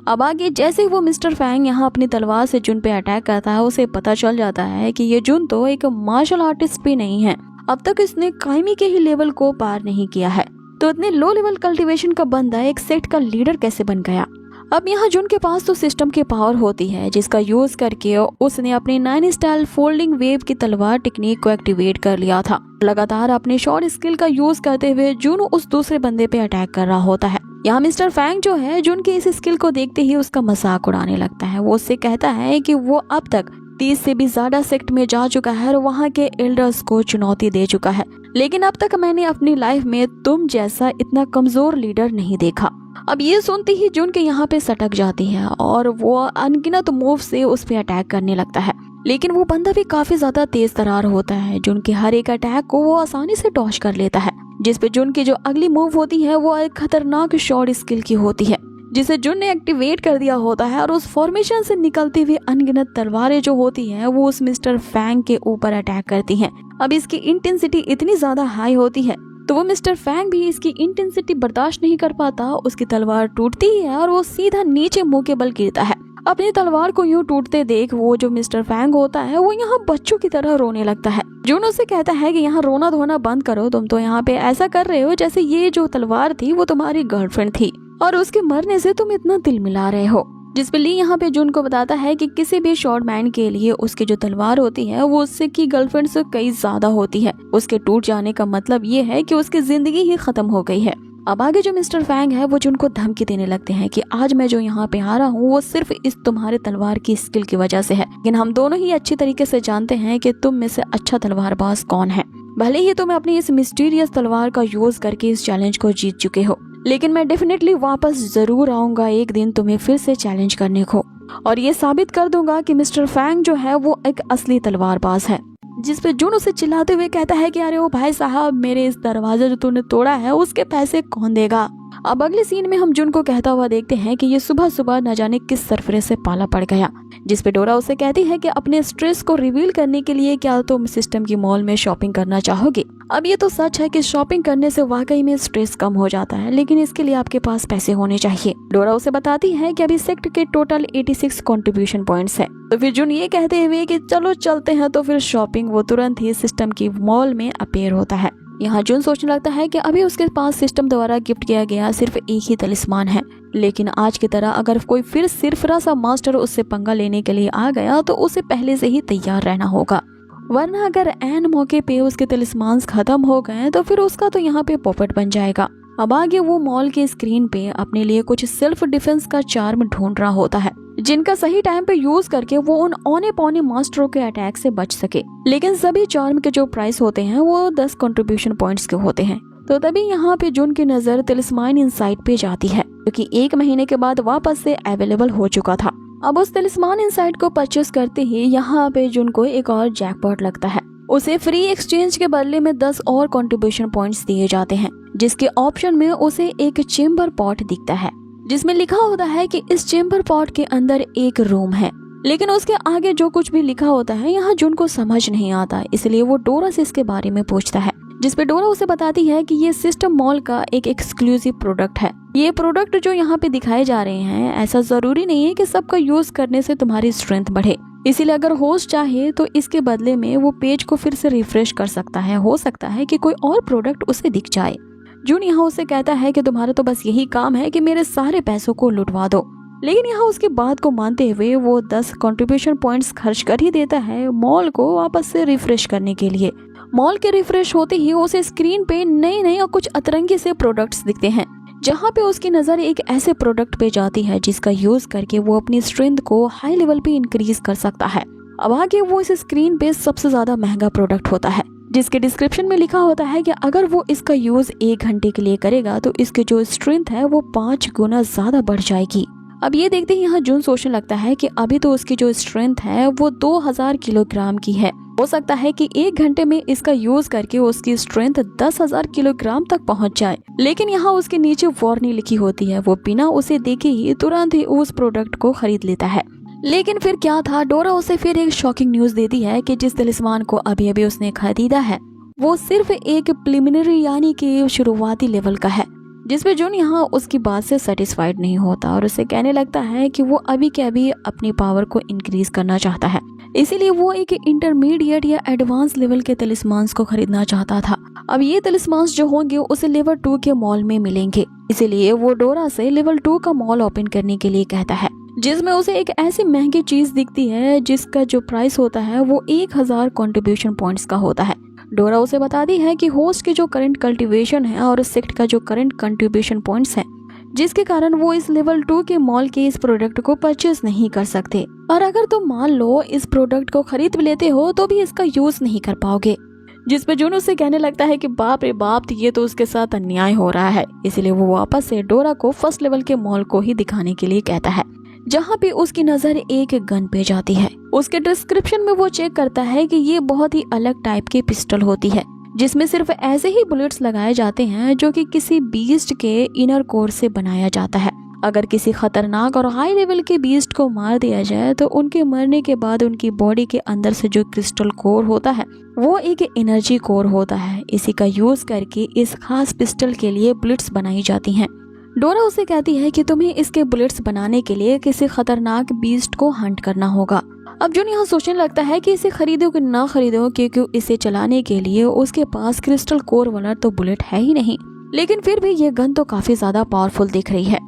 Speaker 1: अब आगे जैसे ही वो मिस्टर फैंग यहाँ अपनी तलवार से जुन पे अटैक करता है उसे पता चल जाता है कि ये जुन तो एक मार्शल आर्टिस्ट भी नहीं है, अब तक इसने कायमी के ही लेवल को पार नहीं किया है, तो इतने लो लेवल कल्टीवेशन का बंदा एक सेक्ट का लीडर कैसे बन गया। अब यहाँ जुन के पास तो सिस्टम की पावर होती है जिसका यूज करके उसने अपनी 9 स्टाइल फोल्डिंग वेव की तलवार टेक्निक को एक्टिवेट कर लिया था। लगातार अपने शॉर्ट स्किल का यूज करते हुए जुन उस दूसरे बंदे पे अटैक कर रहा होता है। यहाँ मिस्टर फैंग जो है जुन की इस स्किल को देखते ही उसका मजाक उड़ाने लगता है। वो उससे कहता है कि वो अब तक 30 से भी ज्यादा सेक्ट में जा चुका है और वहाँ के एल्डर्स को चुनौती दे चुका है, लेकिन अब तक मैंने अपनी लाइफ में तुम जैसा इतना कमजोर लीडर नहीं देखा। अब ये सुनते ही जुन के यहाँ पे सटक जाती है और वो अनगिनत मूव से उस पे अटैक करने लगता है, लेकिन वो बंदा भी काफी ज्यादा तेज तरार होता है। जुन के हर एक अटैक को वो आसानी से डॉज कर लेता है, जिसपे जुन की जो अगली मूव होती है वो एक खतरनाक शॉर्ट स्किल की होती है जिसे जुन ने एक्टिवेट कर दिया होता है और उस फॉर्मेशन से निकलती हुई अनगिनत तलवारें जो होती हैं वो उस मिस्टर फैंग के ऊपर अटैक करती हैं। अब इसकी इंटेंसिटी इतनी ज्यादा हाई होती है तो वो मिस्टर फैंग भी इसकी इंटेंसिटी बर्दाश्त नहीं कर पाता, उसकी तलवार टूटती है और वो सीधा नीचे मुंह के बल गिरता है। अपनी तलवार को यूं टूटते देख वो जो मिस्टर फैंग होता है वो यहाँ बच्चों की तरह रोने लगता है। जुन उससे कहता है कि यहाँ रोना धोना बंद करो, तुम तो यहाँ पे ऐसा कर रहे हो जैसे ये जो तलवार थी वो तुम्हारी गर्लफ्रेंड थी और उसके मरने से तुम इतना दिल मिला रहे हो। जिस पे ली यहाँ पे जुन को बताता है कि किसी भी शॉर्ट मैन के लिए उसकी जो तलवार होती है वो उससे की गर्लफ्रेंड से कई ज्यादा होती है। उसके टूट जाने का मतलब ये है कि उसकी जिंदगी ही खत्म हो गई है। अब आगे जो मिस्टर फैंग है वो जुन को धमकी देने लगते हैं कि आज मैं जो यहाँ पे आ रहा हूँ वो सिर्फ इस तुम्हारे तलवार की स्किल की वजह से है, लेकिन हम दोनों ही अच्छी तरीके से जानते हैं कि तुम में से अच्छा तलवारबाज कौन है। भले ही तुम अपनी इस मिस्टीरियस तलवार का यूज करके इस चैलेंज को जीत चुके हो, लेकिन मैं डेफिनेटली वापस जरूर आऊंगा एक दिन तुम्हें फिर से चैलेंज करने को, और ये साबित कर दूंगा कि मिस्टर फैंग जो है वो एक असली तलवारबाज है। जिस पे जुन उसे चिल्लाते हुए कहता है कि अरे ओ भाई साहब, मेरे इस दरवाजा जो तूने तोड़ा है उसके पैसे कौन देगा। अब अगले सीन में हम जुन को कहता हुआ देखते हैं कि ये सुबह सुबह न जाने किस सरफरे से पाला पड़ गया, जिस पे डोरा उसे कहती है कि अपने स्ट्रेस को रिवील करने के लिए क्या तुम सिस्टम की मॉल में शॉपिंग करना चाहोगे। अब ये तो सच है कि शॉपिंग करने से वाकई में स्ट्रेस कम हो जाता है, लेकिन इसके लिए आपके पास पैसे होने चाहिए। डोरा उसे बताती है कि अभी सेक्ट के टोटल 86 कंट्रीब्यूशन पॉइंट्स है। तो फिर जुन ये कहते हुए कि चलो चलते हैं तो फिर शॉपिंग, वो तुरंत ही सिस्टम की मॉल में अपीयर होता है। यहाँ जुन सोचने लगता है कि अभी उसके पास सिस्टम द्वारा गिफ्ट किया गया सिर्फ एक ही तलिस्मान है, लेकिन आज की तरह अगर कोई फिर सिरफरा सा मास्टर उससे पंगा लेने के लिए आ गया तो उसे पहले से ही तैयार रहना होगा, वरना अगर ऐन मौके पे उसके तलिस्मान खत्म हो गए तो फिर उसका तो यहाँ पे पोपट बन जाएगा। अब आगे वो मॉल के स्क्रीन पे अपने लिए कुछ सेल्फ डिफेंस का चार्म ढूंढ रहा होता है, जिनका सही टाइम पे यूज करके वो उन औने पौने मास्टरों के अटैक से बच सके। लेकिन सभी चार्म के जो प्राइस होते हैं वो 10 कंट्रीब्यूशन पॉइंट्स के होते हैं। तो तभी यहाँ पे जुन की नजर तिलिस्मान इनसाइट पे जाती है, क्योंकि 1 महीने के बाद वापस से अवेलेबल हो चुका था। अब उस तिलिस्मान इनसाइट को परचेस करते ही यहाँ पे जुन को एक और जैकपॉट लगता है। उसे फ्री एक्सचेंज के बदले में 10 और कंट्रीब्यूशन पॉइंट्स दिए जाते हैं, जिसके ऑप्शन में उसे एक चेम्बर पॉट दिखता है, जिसमें लिखा होता है कि इस चेम्बर पॉट के अंदर एक रूम है। लेकिन उसके आगे जो कुछ भी लिखा होता है यहाँ जुन को समझ नहीं आता, इसलिए वो डोरा से इसके बारे में पूछता है, जिसपे डोरा उसे बताती है कि ये सिस्टम मॉल का एक एक्सक्लूसिव प्रोडक्ट है। ये प्रोडक्ट जो यहाँ पे दिखाए जा रहे हैं, ऐसा जरूरी नहीं है कि सबका यूज करने से तुम्हारी स्ट्रेंथ बढ़े, इसीलिए अगर होस्ट चाहे तो इसके बदले में वो पेज को फिर से रिफ्रेश कर सकता है। हो सकता है कि कोई और प्रोडक्ट उसे दिख जाए। जुन यहाँ उसे कहता है कि तुम्हारा तो बस यही काम है कि मेरे सारे पैसों को लुटवा दो, लेकिन यहाँ उसकी बात को मानते हुए वो 10 कंट्रीब्यूशन पॉइंट्स खर्च कर ही देता है मॉल को वापस से रिफ्रेश करने के लिए। मॉल के रिफ्रेश होते ही उसे स्क्रीन पे नए नए और कुछ अतरंगी से प्रोडक्ट्स दिखते हैं, जहाँ पे उसकी नजर एक ऐसे प्रोडक्ट पे जाती है जिसका यूज करके वो अपनी स्ट्रेंथ को हाई लेवल पे इंक्रीज कर सकता है। अब आगे वो इस स्क्रीन पे सबसे ज्यादा महंगा प्रोडक्ट होता है, जिसके डिस्क्रिप्शन में लिखा होता है कि अगर वो इसका यूज 1 घंटे के लिए करेगा तो इसकी जो स्ट्रेंथ है वो 5 गुना ज्यादा बढ़ जाएगी। अब ये देखते ही यहाँ जुन सोचने लगता है कि अभी तो उसकी जो स्ट्रेंथ है वो 2000 किलोग्राम की है। हो सकता है कि 1 घंटे में इसका यूज करके उसकी स्ट्रेंथ 10,000 किलोग्राम तक पहुंच जाए। लेकिन यहाँ उसके नीचे वार्निंग लिखी होती है, वो बिना उसे देखे ही तुरंत ही उस प्रोडक्ट को खरीद लेता है। लेकिन फिर क्या था, डोरा उसे फिर एक शॉकिंग न्यूज देती है कि जिस तलिस्मान को अभी अभी उसने खरीदा है वो सिर्फ एक प्रिलिमिनरी यानी कि शुरुआती लेवल का है, जिसपे जुन यहाँ उसकी बात से सेटिस्फाइड नहीं होता और उसे कहने लगता है कि वो अभी के अभी अपनी पावर को इंक्रीज करना चाहता है, इसीलिए वो एक इंटरमीडिएट या एडवांस लेवल के तलिस्मांस को खरीदना चाहता था। अब ये तलिस्मांस जो होंगे उसे लेवल 2 के मॉल में मिलेंगे, इसीलिए वो डोरा से लेवल 2 का मॉल ओपन करने के लिए कहता है, जिसमें उसे एक ऐसी महंगी चीज दिखती है जिसका जो प्राइस होता है वो 1000 कंट्रीब्यूशन पॉइंट्स का होता है। डोरा उसे बताती है कि होस्ट की जो करंट कल्टीवेशन है और सेक्ट का जो करंट कंट्रीब्यूशन पॉइंट्स है, जिसके कारण वो इस लेवल 2 के मॉल के इस प्रोडक्ट को परचेज नहीं कर सकते, और अगर तुम मान लो इस प्रोडक्ट को खरीद भी लेते हो तो भी इसका यूज नहीं कर पाओगे। जिसपे जुन उसे कहने लगता है कि बाप रे बाप, ये तो उसके साथ अन्याय हो रहा है। इसलिए वो वापस से डोरा को फर्स्ट लेवल के मॉल को ही दिखाने के लिए कहता है, जहाँ पे उसकी नजर एक गन पे जाती है। उसके डिस्क्रिप्शन में वो चेक करता है कि ये बहुत ही अलग टाइप की पिस्टल होती है, जिसमें सिर्फ ऐसे ही बुलेट्स लगाए जाते हैं जो कि किसी बीस्ट के इनर कोर से बनाया जाता है। अगर किसी खतरनाक और हाई लेवल के बीस्ट को मार दिया जाए तो उनके मरने के बाद उनकी बॉडी के अंदर से जो क्रिस्टल कोर होता है वो एक एनर्जी कोर होता है। इसी का यूज करके इस खास पिस्टल के लिए बुलेट्स बनाई जाती हैं। डोरा उसे कहती है कि तुम्हें इसके बुलेट्स बनाने के लिए किसी खतरनाक बीस्ट को हंट करना होगा। अब जुन यहाँ सोचने लगता है कि इसे खरीदो कि ना खरीदो, क्योंकि इसे चलाने के लिए उसके पास क्रिस्टल कोर वाला तो बुलेट है ही नहीं। लेकिन फिर भी ये गन तो काफी ज्यादा पावरफुल दिख रही है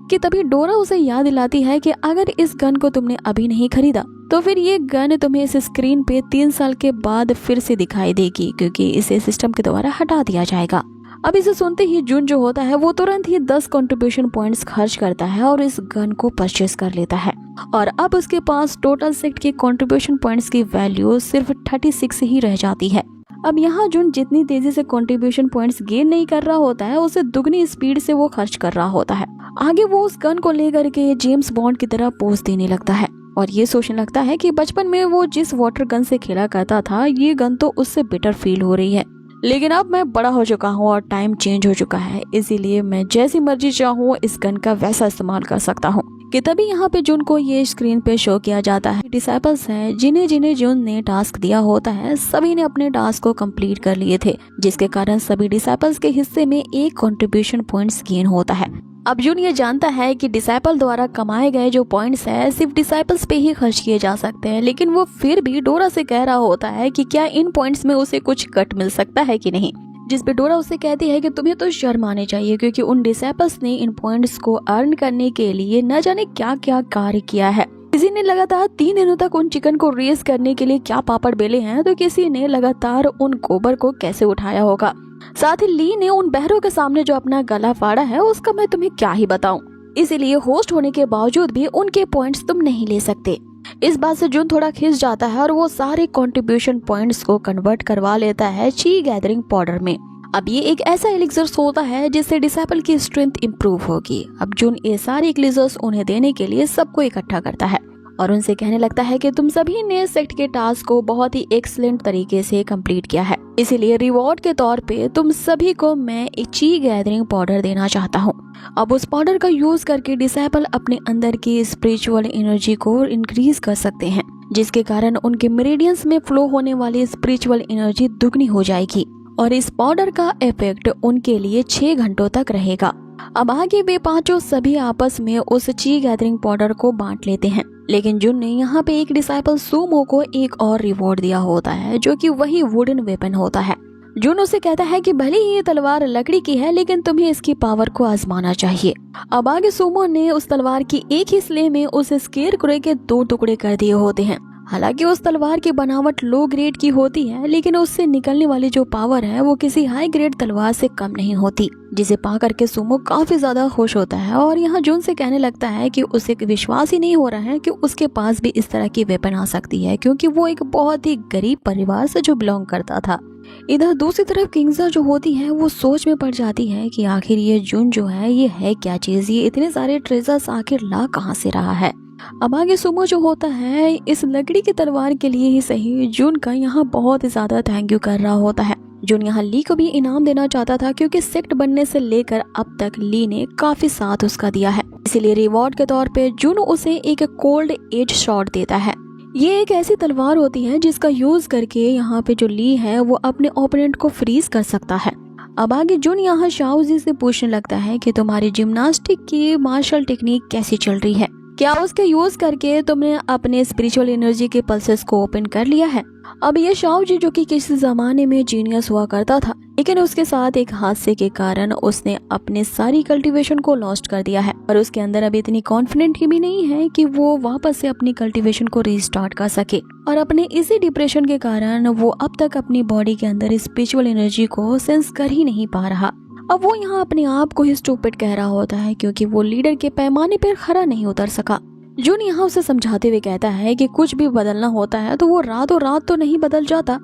Speaker 1: कि तभी डोरा उसे याद दिलाती है कि अगर इस गन को तुमने अभी नहीं खरीदा तो फिर ये गन तुम्हें इस स्क्रीन पे 3 साल के बाद फिर से दिखाई देगी, क्योंकि इसे सिस्टम के द्वारा हटा दिया जाएगा। अब इसे सुनते ही जुन जो होता है वो तुरंत ही 10 कंट्रीब्यूशन पॉइंट्स खर्च करता है और इस गन को परचेस कर लेता है। और अब उसके पास टोटल सेक्ट के कंट्रीब्यूशन पॉइंट्स की वैल्यू सिर्फ 36 ही रह जाती है। अब यहाँ जुन जितनी तेजी से कंट्रीब्यूशन पॉइंट्स गेन नहीं कर रहा होता है, उसे दुगनी स्पीड से वो खर्च कर रहा होता है। आगे वो उस गन को लेकर के जेम्स बॉन्ड की तरह पोज देने लगता है और ये सोचने लगता है कि बचपन में वो जिस वाटर गन से खेला करता था, ये गन तो उससे बेटर फील हो रही है, लेकिन अब मैं बड़ा हो चुका हूँ और टाइम चेंज हो चुका है, इसीलिए मैं जैसी मर्जी चाहूँ इस गन का वैसा इस्तेमाल कर सकता हूँ। कि तभी यहाँ पे जुन को ये स्क्रीन पे शो किया जाता है डिसाइपल्स हैं जिन्हें जिन्हें जुन ने टास्क दिया होता है, सभी ने अपने टास्क को कंप्लीट कर लिए थे, जिसके कारण सभी डिसाइपल्स के हिस्से में एक कंट्रीब्यूशन पॉइंट्स गेन होता है। अब जुन ये जानता है कि डिसाइपल द्वारा कमाए गए जो पॉइंट्स है सिर्फ डिसाइपल्स पे ही खर्च किए जा सकते हैं, लेकिन वो फिर भी डोरा से कह रहा होता है कि क्या इन पॉइंट्स में उसे कुछ कट मिल सकता है कि नहीं, जिस पे डोरा उसे कहती है कि तुम्हें तो शर्म आनी चाहिए क्योंकि उन डिसाइपल्स ने इन पॉइंट्स को अर्न करने के लिए न जाने क्या क्या कार्य किया है। किसी ने लगातार 3 दिनों तक उन चिकन को रेस करने के लिए क्या पापड़ बेले हैं, तो किसी ने लगातार उन गोबर को कैसे उठाया होगा। साथ ही ली ने उन बहरों के सामने जो अपना गला फाड़ा है उसका मैं तुम्हें क्या ही बताऊं, इसीलिए होस्ट होने के बावजूद भी उनके पॉइंट्स तुम नहीं ले सकते। इस बात से जुन थोड़ा खिंच जाता है और वो सारे कंट्रीब्यूशन पॉइंट्स को कन्वर्ट करवा लेता है ची गैदरिंग पाउडर में। अब ये एक ऐसा एलिक्सर होता है जिससे डिसाइपल की स्ट्रेंथ इंप्रूव होगी। अब जुन ये सारे एलिक्सर्स उन्हें देने के लिए सबको इकट्ठा करता है और उनसे कहने लगता है कि तुम सभी ने सेक्ट के टास्क को बहुत ही एक्सीलेंट तरीके से कंप्लीट किया है, इसीलिए रिवॉर्ड के तौर पे तुम सभी को मैं एक ची गैदरिंग पाउडर देना चाहता हूँ। अब उस पाउडर का यूज करके डिसाइपल अपने अंदर की स्पिरिचुअल एनर्जी को इंक्रीज कर सकते हैं, जिसके कारण उनके मेरिडियंस में फ्लो होने वाली स्पिरिचुअल एनर्जी दुगनी हो जाएगी और इस पाउडर का इफेक्ट उनके लिए 6 घंटों तक रहेगा। अब आगे वे पांचों सभी आपस में उस ची गैदरिंग पाउडर को बांट लेते हैं, लेकिन जुन ने यहाँ पे एक डिसाइपल सुमो को एक और रिवॉर्ड दिया होता है जो कि वही वुडन वेपन होता है। जुन उसे कहता है कि भले ही ये तलवार लकड़ी की है लेकिन तुम्हें इसकी पावर को आजमाना चाहिए। अब आगे सुमो ने उस तलवार की एक ही स्ले में उस स्केरक्रो के 2 टुकड़े कर दिए होते हैं। हालांकि उस तलवार की बनावट लो ग्रेड की होती है, लेकिन उससे निकलने वाली जो पावर है वो किसी हाई ग्रेड तलवार से कम नहीं होती, जिसे पा करके सुमो काफी ज्यादा खुश होता है और यहाँ जुन से कहने लगता है कि उसे विश्वास ही नहीं हो रहा है कि उसके पास भी इस तरह की वेपन आ सकती है, क्योंकि वो एक बहुत ही गरीब परिवार से जो बिलोंग करता था। इधर दूसरी तरफ किंग्जा जो होती है वो सोच में पड़ जाती है कि आखिर ये जुन जो है ये है क्या चीज, ये इतने सारे ट्रेजर्स आखिर ला कहाँ से रहा है। अब आगे सुमो जो होता है इस लकड़ी की तलवार के लिए ही सही जुन का यहाँ बहुत ही ज्यादा थैंक यू कर रहा होता है। जुन यहाँ ली को भी इनाम देना चाहता था क्योंकि सेक्ट बनने से लेकर अब तक ली ने काफी साथ उसका दिया है, इसीलिए रिवॉर्ड के तौर पे जुन उसे एक कोल्ड एज शॉट देता है। ये एक ऐसी तलवार होती है जिसका यूज करके यहाँ पे जो ली है वो अपने ओपोनेंट को फ्रीज कर सकता है। अब आगे जुन यहाँ शाओजी से पूछने लगता है कि तुम्हारी जिम्नास्टिक की मार्शल टेक्निक कैसी चल रही है, क्या उसके यूज करके तुमने अपने स्पिरिचुअल एनर्जी के पल्सेस को ओपन कर लिया है। अब ये शाओजी जो कि किसी जमाने में जीनियस हुआ करता था, लेकिन उसके साथ एक हादसे के कारण उसने अपने सारी कल्टीवेशन को लॉस्ट कर दिया है और उसके अंदर अभी इतनी कॉन्फिडेंट भी नहीं है कि वो वापस से अपनी कल्टीवेशन को रीस्टार्ट कर सके, और अपने इसी डिप्रेशन के कारण वो अब तक अपनी बॉडी के अंदर स्पिरिचुअल एनर्जी को सेंस कर ही नहीं पा रहा। अब वो यहाँ अपने आप को ही स्टूपिड कह रहा होता है क्योंकि वो लीडर के पैमाने पर खरा नहीं उतर सका। जुन यहाँ उसे समझाते हुए कहता है कि कुछ भी बदलना होता है तो वो रातों रात तो नहीं बदल जाता,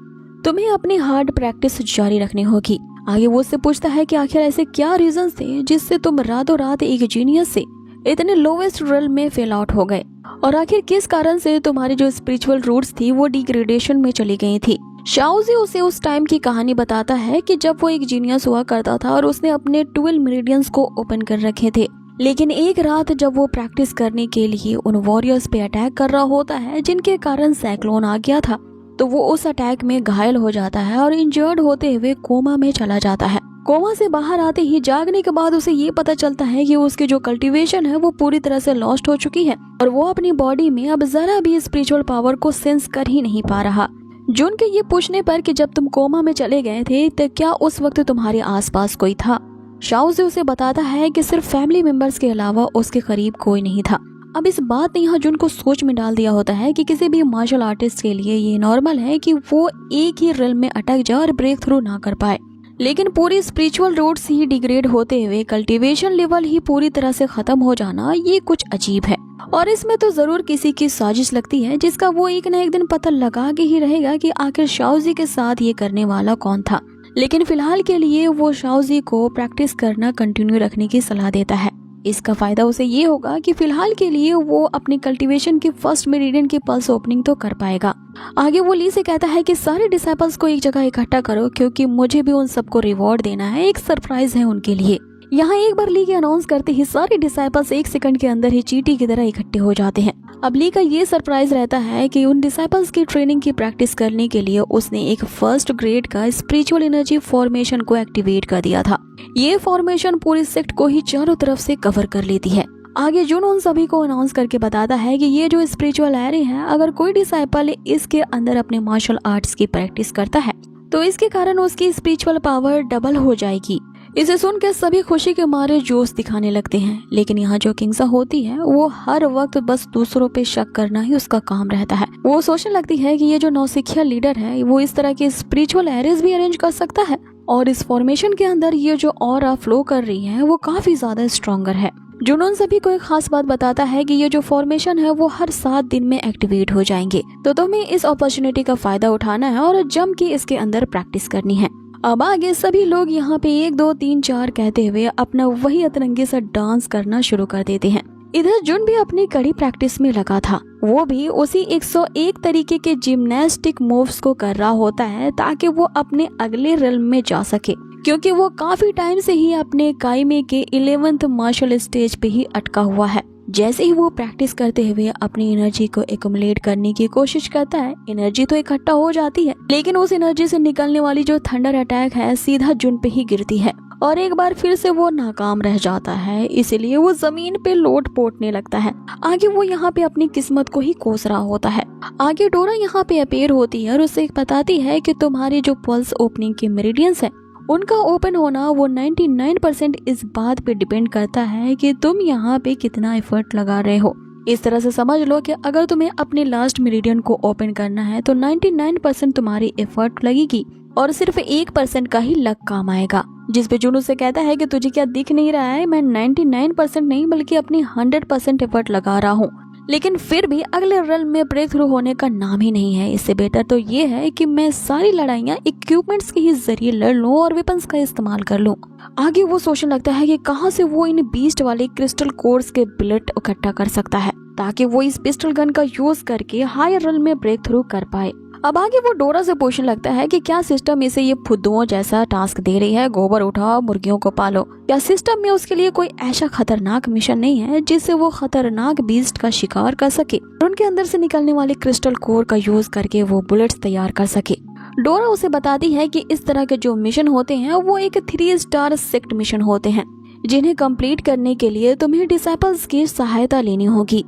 Speaker 1: तुम्हें अपनी हार्ड प्रैक्टिस जारी रखनी होगी। आगे वो उससे पूछता है कि आखिर ऐसे क्या रीजंस थे जिससे तुम रातों रात एक जीनियस से इतने लोवेस्ट रेल में फेल आउट हो गए, और आखिर किस कारण से तुम्हारी जो स्पिरिचुअल रूट्स थी वो डिग्रेडेशन में चली गई थी। शाओजी उसे उस टाइम की कहानी बताता है कि जब वो एक जीनियस हुआ करता था और उसने अपने 12 मेरिडियंस को ओपन कर रखे थे, लेकिन एक रात जब वो प्रैक्टिस करने के लिए उन वॉरियर्स पे अटैक कर रहा होता है जिनके कारण साइक्लोन आ गया था, तो वो उस अटैक में घायल हो जाता है और इंजर्ड होते हुए कोमा में चला जाता है। कोमा से बाहर आते ही जागने के बाद उसे ये पता चलता है कि उसकी जो कल्टीवेशन है वो पूरी तरह से लॉस्ट हो चुकी है और वो अपनी बॉडी में अब जरा भी स्पिरिचुअल पावर को सेंस कर ही नहीं पा रहा। जुन के ये पूछने पर कि जब तुम कोमा में चले गए थे तो क्या उस वक्त तुम्हारे आसपास कोई था, शाओजी उसे बताता है कि सिर्फ फैमिली मेंबर्स के अलावा उसके करीब कोई नहीं था। अब इस बात ने यहाँ जुन को सोच में डाल दिया होता है कि किसी भी मार्शल आर्टिस्ट के लिए ये नॉर्मल है कि वो एक ही रिल में अटक जाए और ब्रेक थ्रू ना कर पाए, लेकिन पूरी स्पिरिचुअल रूट्स ही डिग्रेड होते हुए कल्टीवेशन लेवल ही पूरी तरह से खत्म हो जाना, ये कुछ अजीब है। और इसमें तो जरूर किसी की साजिश लगती है, जिसका वो एक न एक दिन पता लगा के ही रहेगा कि आखिर शाओजी के साथ ये करने वाला कौन था। लेकिन फिलहाल के लिए वो शाओजी को प्रैक्टिस करना कंटिन्यू रखने की सलाह देता है। इसका फायदा उसे ये होगा कि फिलहाल के लिए वो अपनी कल्टीवेशन की फर्स्ट मेरिडियन की पल्स ओपनिंग तो कर पाएगा। आगे वो ली से कहता है कि सारे डिसाइपल्स को एक जगह इकट्ठा करो, क्योंकि मुझे भी उन सबको रिवॉर्ड देना है, एक सरप्राइज है उनके लिए। यहाँ एक बार ली के अनाउंस करते ही सारे डिसाइपल्स 1 सेकंड के अंदर ही चींटी की तरह इकट्ठे हो जाते हैं। अब ली का ये सरप्राइज रहता है कि उन डिसाइपल्स की ट्रेनिंग की प्रैक्टिस करने के लिए उसने एक फर्स्ट ग्रेड का स्पिरिचुअल एनर्जी फॉर्मेशन को एक्टिवेट कर दिया था। ये फॉर्मेशन पूरी सेक्ट को ही चारों तरफ से कवर कर लेती है। आगे जुन उन सभी को अनाउंस करके बताता है कि ये जो स्पिरिचुअल एरे है, अगर कोई डिसाइपल इसके अंदर अपने मार्शल आर्ट्स की प्रैक्टिस करता है तो इसके कारण उसकी स्पिरिचुअल पावर डबल हो जाएगी। इसे सुनकर सभी खुशी के मारे जोश दिखाने लगते हैं। लेकिन यहाँ जो किंग्सा होती है वो हर वक्त बस दूसरों पे शक करना ही उसका काम रहता है। वो सोचने लगती है कि ये जो नौसिखिया लीडर है वो इस तरह के स्पिरिचुअल एरेज भी अरेंज कर सकता है, और इस फॉर्मेशन के अंदर ये जो ऑरा फ्लो कर रही है वो काफी ज्यादा स्ट्रॉन्गर है। जुनून सभी को एक खास बात बताता है कि ये जो फॉर्मेशन है वो हर 7 दिन में एक्टिवेट हो जाएंगे, तो तुम्हें इस अपॉर्चुनिटी का फायदा उठाना है और जम के इसके अंदर प्रैक्टिस करनी है। अब आगे सभी लोग यहाँ पे 1 2 3 4 कहते हुए अपना वही अतरंगी सा डांस करना शुरू कर देते हैं। इधर जुन भी अपनी कड़ी प्रैक्टिस में लगा था। वो भी उसी 101 तरीके के जिम्नास्टिक मूव्स को कर रहा होता है ताकि वो अपने अगले रिल्म में जा सके, क्योंकि वो काफी टाइम से ही अपने काइमे के 11th मार्शल स्टेज पे ही अटका हुआ है। जैसे ही वो प्रैक्टिस करते हुए अपनी एनर्जी को एक्युमुलेट करने की कोशिश करता है, एनर्जी तो इकट्ठा हो जाती है, लेकिन उस एनर्जी से निकलने वाली जो थंडर अटैक है सीधा जुन पे ही गिरती है और एक बार फिर से वो नाकाम रह जाता है। इसीलिए वो जमीन पे लोट पोटने लगता है। आगे वो यहाँ पे अपनी किस्मत को ही कोस रहा होता है। आगे डोरा यहाँ पे अपेयर होती है और उसे बताती है कि तुम्हारी जो पल्स ओपनिंग के मेरिडियंस है उनका ओपन होना वो 99% इस बात पे डिपेंड करता है कि तुम यहाँ पे कितना एफर्ट लगा रहे हो। इस तरह से समझ लो कि अगर तुम्हें अपने लास्ट मेरिडियन को ओपन करना है तो 99% तुम्हारी एफर्ट लगेगी और सिर्फ 1% का ही लक काम आएगा। जिस पे जुनू से कहता है कि तुझे क्या दिख नहीं रहा है, मैं 99% नहीं बल्कि अपनी 100% एफर्ट लगा रहा हूँ, लेकिन फिर भी अगले रन में ब्रेक थ्रू होने का नाम ही नहीं है। इससे बेहतर तो ये है कि मैं सारी लड़ाइयाँ इक्विपमेंट्स के ही जरिए लड़ लूं और वेपन्स का इस्तेमाल कर लूं। आगे वो सोचने लगता है कि कहां से वो इन बीस्ट वाले क्रिस्टल कोर्स के बुलेट इकट्ठा कर सकता है ताकि वो इस पिस्टल गन का यूज करके हायर रन में ब्रेक थ्रू कर पाए। अब आगे वो डोरा से पूछने लगता है कि क्या सिस्टम इसे ये फुद्दुओं जैसा टास्क दे रही है, गोबर उठाओ मुर्गियों को पालो। क्या सिस्टम में उसके लिए कोई ऐसा खतरनाक मिशन नहीं है जिससे वो खतरनाक बीस्ट का शिकार कर सके और उनके अंदर से निकलने वाले क्रिस्टल कोर का यूज करके वो बुलेट्स तैयार कर सके। डोरा उसे बताती है कि इस तरह के जो मिशन होते हैं वो एक 3 स्टार सेक्ट मिशन होते हैं, जिन्हें कंप्लीट करने के लिए तुम्हें डिसाइपल्स की सहायता लेनी होगी,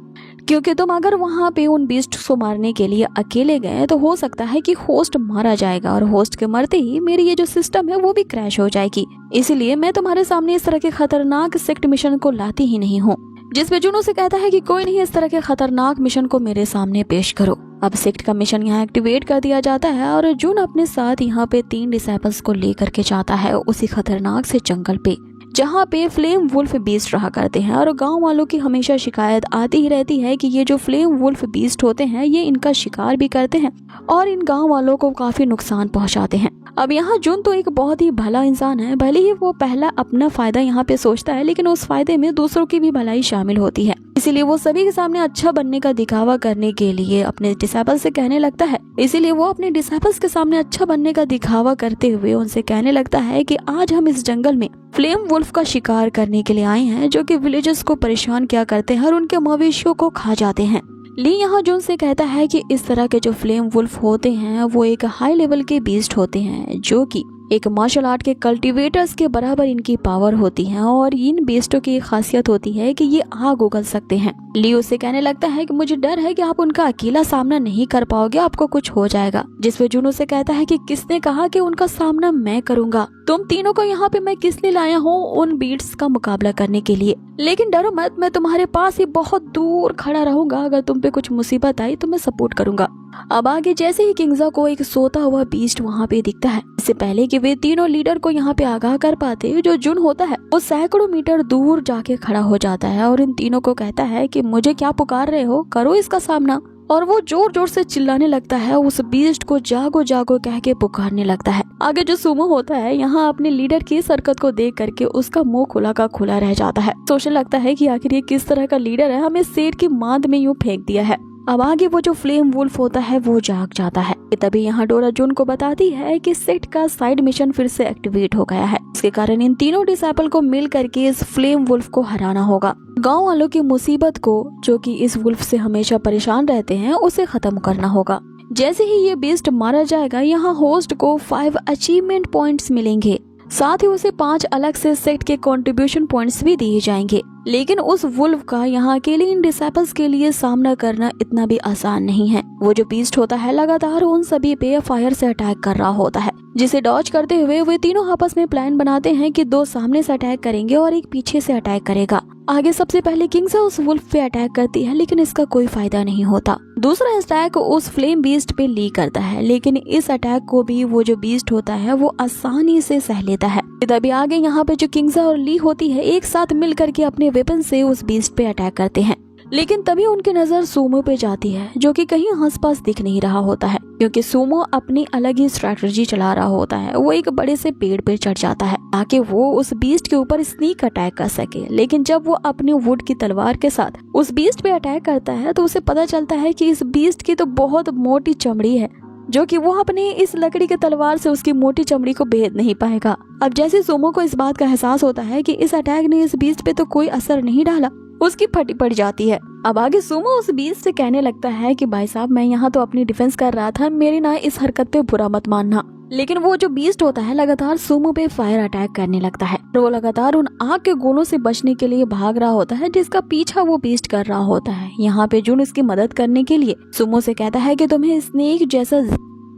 Speaker 1: क्योंकि तुम अगर वहाँ पे उन बीस्ट को मारने के लिए अकेले गए तो हो सकता है कि होस्ट मारा जाएगा और होस्ट के मरते ही मेरी ये जो सिस्टम है वो भी क्रैश हो जाएगी। इसीलिए मैं तुम्हारे सामने इस तरह के खतरनाक सेक्ट मिशन को लाती ही नहीं हूँ। जिस पे जुनू से कहता है कि कोई नहीं, इस तरह के खतरनाक मिशन को मेरे सामने पेश करो। अब सेक्ट का मिशन यहाँ एक्टिवेट कर दिया जाता है और जुन अपने साथ यहाँ पे 3 डिसाइपल्स को लेकर के जाता है उसी खतरनाक से जंगल पे, जहाँ पे फ्लेम वुल्फ बीस्ट रहा करते हैं। और गांव वालों की हमेशा शिकायत आती ही रहती है कि ये जो फ्लेम वुल्फ बीस्ट होते हैं ये इनका शिकार भी करते हैं और इन गांव वालों को काफी नुकसान पहुंचाते हैं। अब यहाँ जुन तो एक बहुत ही भला इंसान है, भले ही वो पहला अपना फायदा यहाँ पे सोचता है, लेकिन उस फायदे में दूसरों की भी भलाई शामिल होती है। इसीलिए वो सभी के सामने अच्छा बनने का दिखावा करने के लिए अपने डिसाइपल्स से कहने लगता है। इसीलिए वो अपने डिसाइपल्स के सामने अच्छा बनने का दिखावा करते हुए उनसे कहने लगता है कि आज हम इस जंगल में फ्लेम वुल्फ का शिकार करने के लिए आए हैं, जो कि विलेजर्स को परेशान किया करते हैं और उनके मवेशियों को खा जाते हैं। ली यहाँ जुन से कहता है कि इस तरह के जो फ्लेम वुल्फ होते हैं वो एक हाई लेवल के बीस्ट होते हैं, जो कि एक मार्शल आर्ट के कल्टीवेटर्स के बराबर इनकी पावर होती है और इन बेस्टों की खासियत होती है कि ये आग उगल सकते हैं। ली उससे कहने लगता है कि मुझे डर है कि आप उनका अकेला सामना नहीं कर पाओगे, आपको कुछ हो जाएगा। जिसपे जुनू से कहता है कि किसने कहा कि उनका सामना मैं करूंगा, तुम तीनों को यहाँ पे मैं किस लिए लाया हूँ उन बीट्स का मुकाबला करने के लिए, लेकिन डरो मत, मैं तुम्हारे पास ही बहुत दूर खड़ा रहूंगा। अगर तुम पे कुछ मुसीबत आई तो मैं सपोर्ट करूंगा। अब आगे जैसे ही किंग्जा को एक सोता हुआ बीस्ट वहाँ पे दिखता है, इससे पहले कि वे तीनों लीडर को यहाँ पे आगाह कर पाते, जो जुन होता है वो सैकड़ों मीटर दूर जाके खड़ा हो जाता है और इन तीनों को कहता है कि मुझे क्या पुकार रहे हो, करो इसका सामना। और वो जोर जोर से चिल्लाने लगता है, उस बीस्ट को जागो जागो कह के पुकारने लगता है। आगे जो सुमो होता है यहाँ अपने लीडर की इस हरकत को देख करके उसका मुंह खुला का खुला रह जाता है। सोचने लगता है कि आखिर ये किस तरह का लीडर है, हमें शेर की मांद में यूं फेंक दिया है। अब आगे वो जो फ्लेम वुल्फ होता है वो जाग जाता है। तभी यहाँ डोरा जुन को बताती है कि सेट का साइड मिशन फिर से एक्टिवेट हो गया है। इसके कारण इन तीनों डिसाइपल को मिल करके इस फ्लेम वुल्फ को हराना होगा। गांव वालों की मुसीबत को, जो कि इस वुल्फ से हमेशा परेशान रहते हैं, उसे खत्म करना होगा। जैसे ही ये बीस्ट मारा जाएगा, यहाँ होस्ट को 5 अचीवमेंट पॉइंट्स मिलेंगे। साथ ही उसे 5 अलग से सेट के कंट्रीब्यूशन पॉइंट्स भी दिए जाएंगे। लेकिन उस वुल्फ का यहाँ अकेले इन डिसाइपल्स के लिए सामना करना इतना भी आसान नहीं है। वो जो बीस्ट होता है लगातार उन सभी पे फायर से अटैक कर रहा होता है, जिसे डॉज करते हुए वे तीनों आपस में प्लान बनाते हैं कि 2 सामने से अटैक करेंगे और एक पीछे से अटैक करेगा। आगे सबसे पहले किंग्सा उस वुल्फ पे अटैक करती है, लेकिन इसका कोई फायदा नहीं होता। दूसरा अटैक उस फ्लेम बीस्ट पे ली करता है, लेकिन इस अटैक को भी वो जो बीस्ट होता है वो आसानी से सह लेता है। तभी आगे यहाँ पे जो किंग्सा और ली होती है एक साथ मिल करके अपने वेपन से उस बीस्ट पे अटैक करते हैं। लेकिन तभी उनकी नजर सूमो पे जाती है, जो कि कहीं आसपास दिख नहीं रहा होता है, क्योंकि सूमो अपनी अलग ही स्ट्रेटजी चला रहा होता है। वो एक बड़े से पेड़ पे चढ़ जाता है ताकि वो उस बीस्ट के ऊपर स्नीक अटैक कर सके। लेकिन जब वो अपने वुड की तलवार के साथ उस बीस्ट पे अटैक करता है तो उसे पता चलता है कि इस बीस्ट की तो बहुत मोटी चमड़ी है, जो कि वो अपनी इस लकड़ी के तलवार से उसकी मोटी चमड़ी को भेद नहीं पाएगा। अब जैसे सूमो को इस बात का एहसास होता है कि इस अटैक ने इस बीस्ट पे तो कोई असर नहीं डाला, उसकी फटी पड़ जाती है। अब आगे सूमो उस बीस्ट से कहने लगता है कि भाई साहब, मैं यहाँ तो अपनी डिफेंस कर रहा था, मेरी ना इस हरकत पे बुरा मत मानना। लेकिन वो जो बीस्ट होता है लगातार सूमो पे फायर अटैक करने लगता है। वो लगातार उन आग के गोलों से बचने के लिए भाग रहा होता है, जिसका पीछा वो बीस्ट कर रहा होता है। यहाँ पे जुन इसकी मदद करने के लिए सूमो से कहता है कि तुम्हें स्नेक जैसा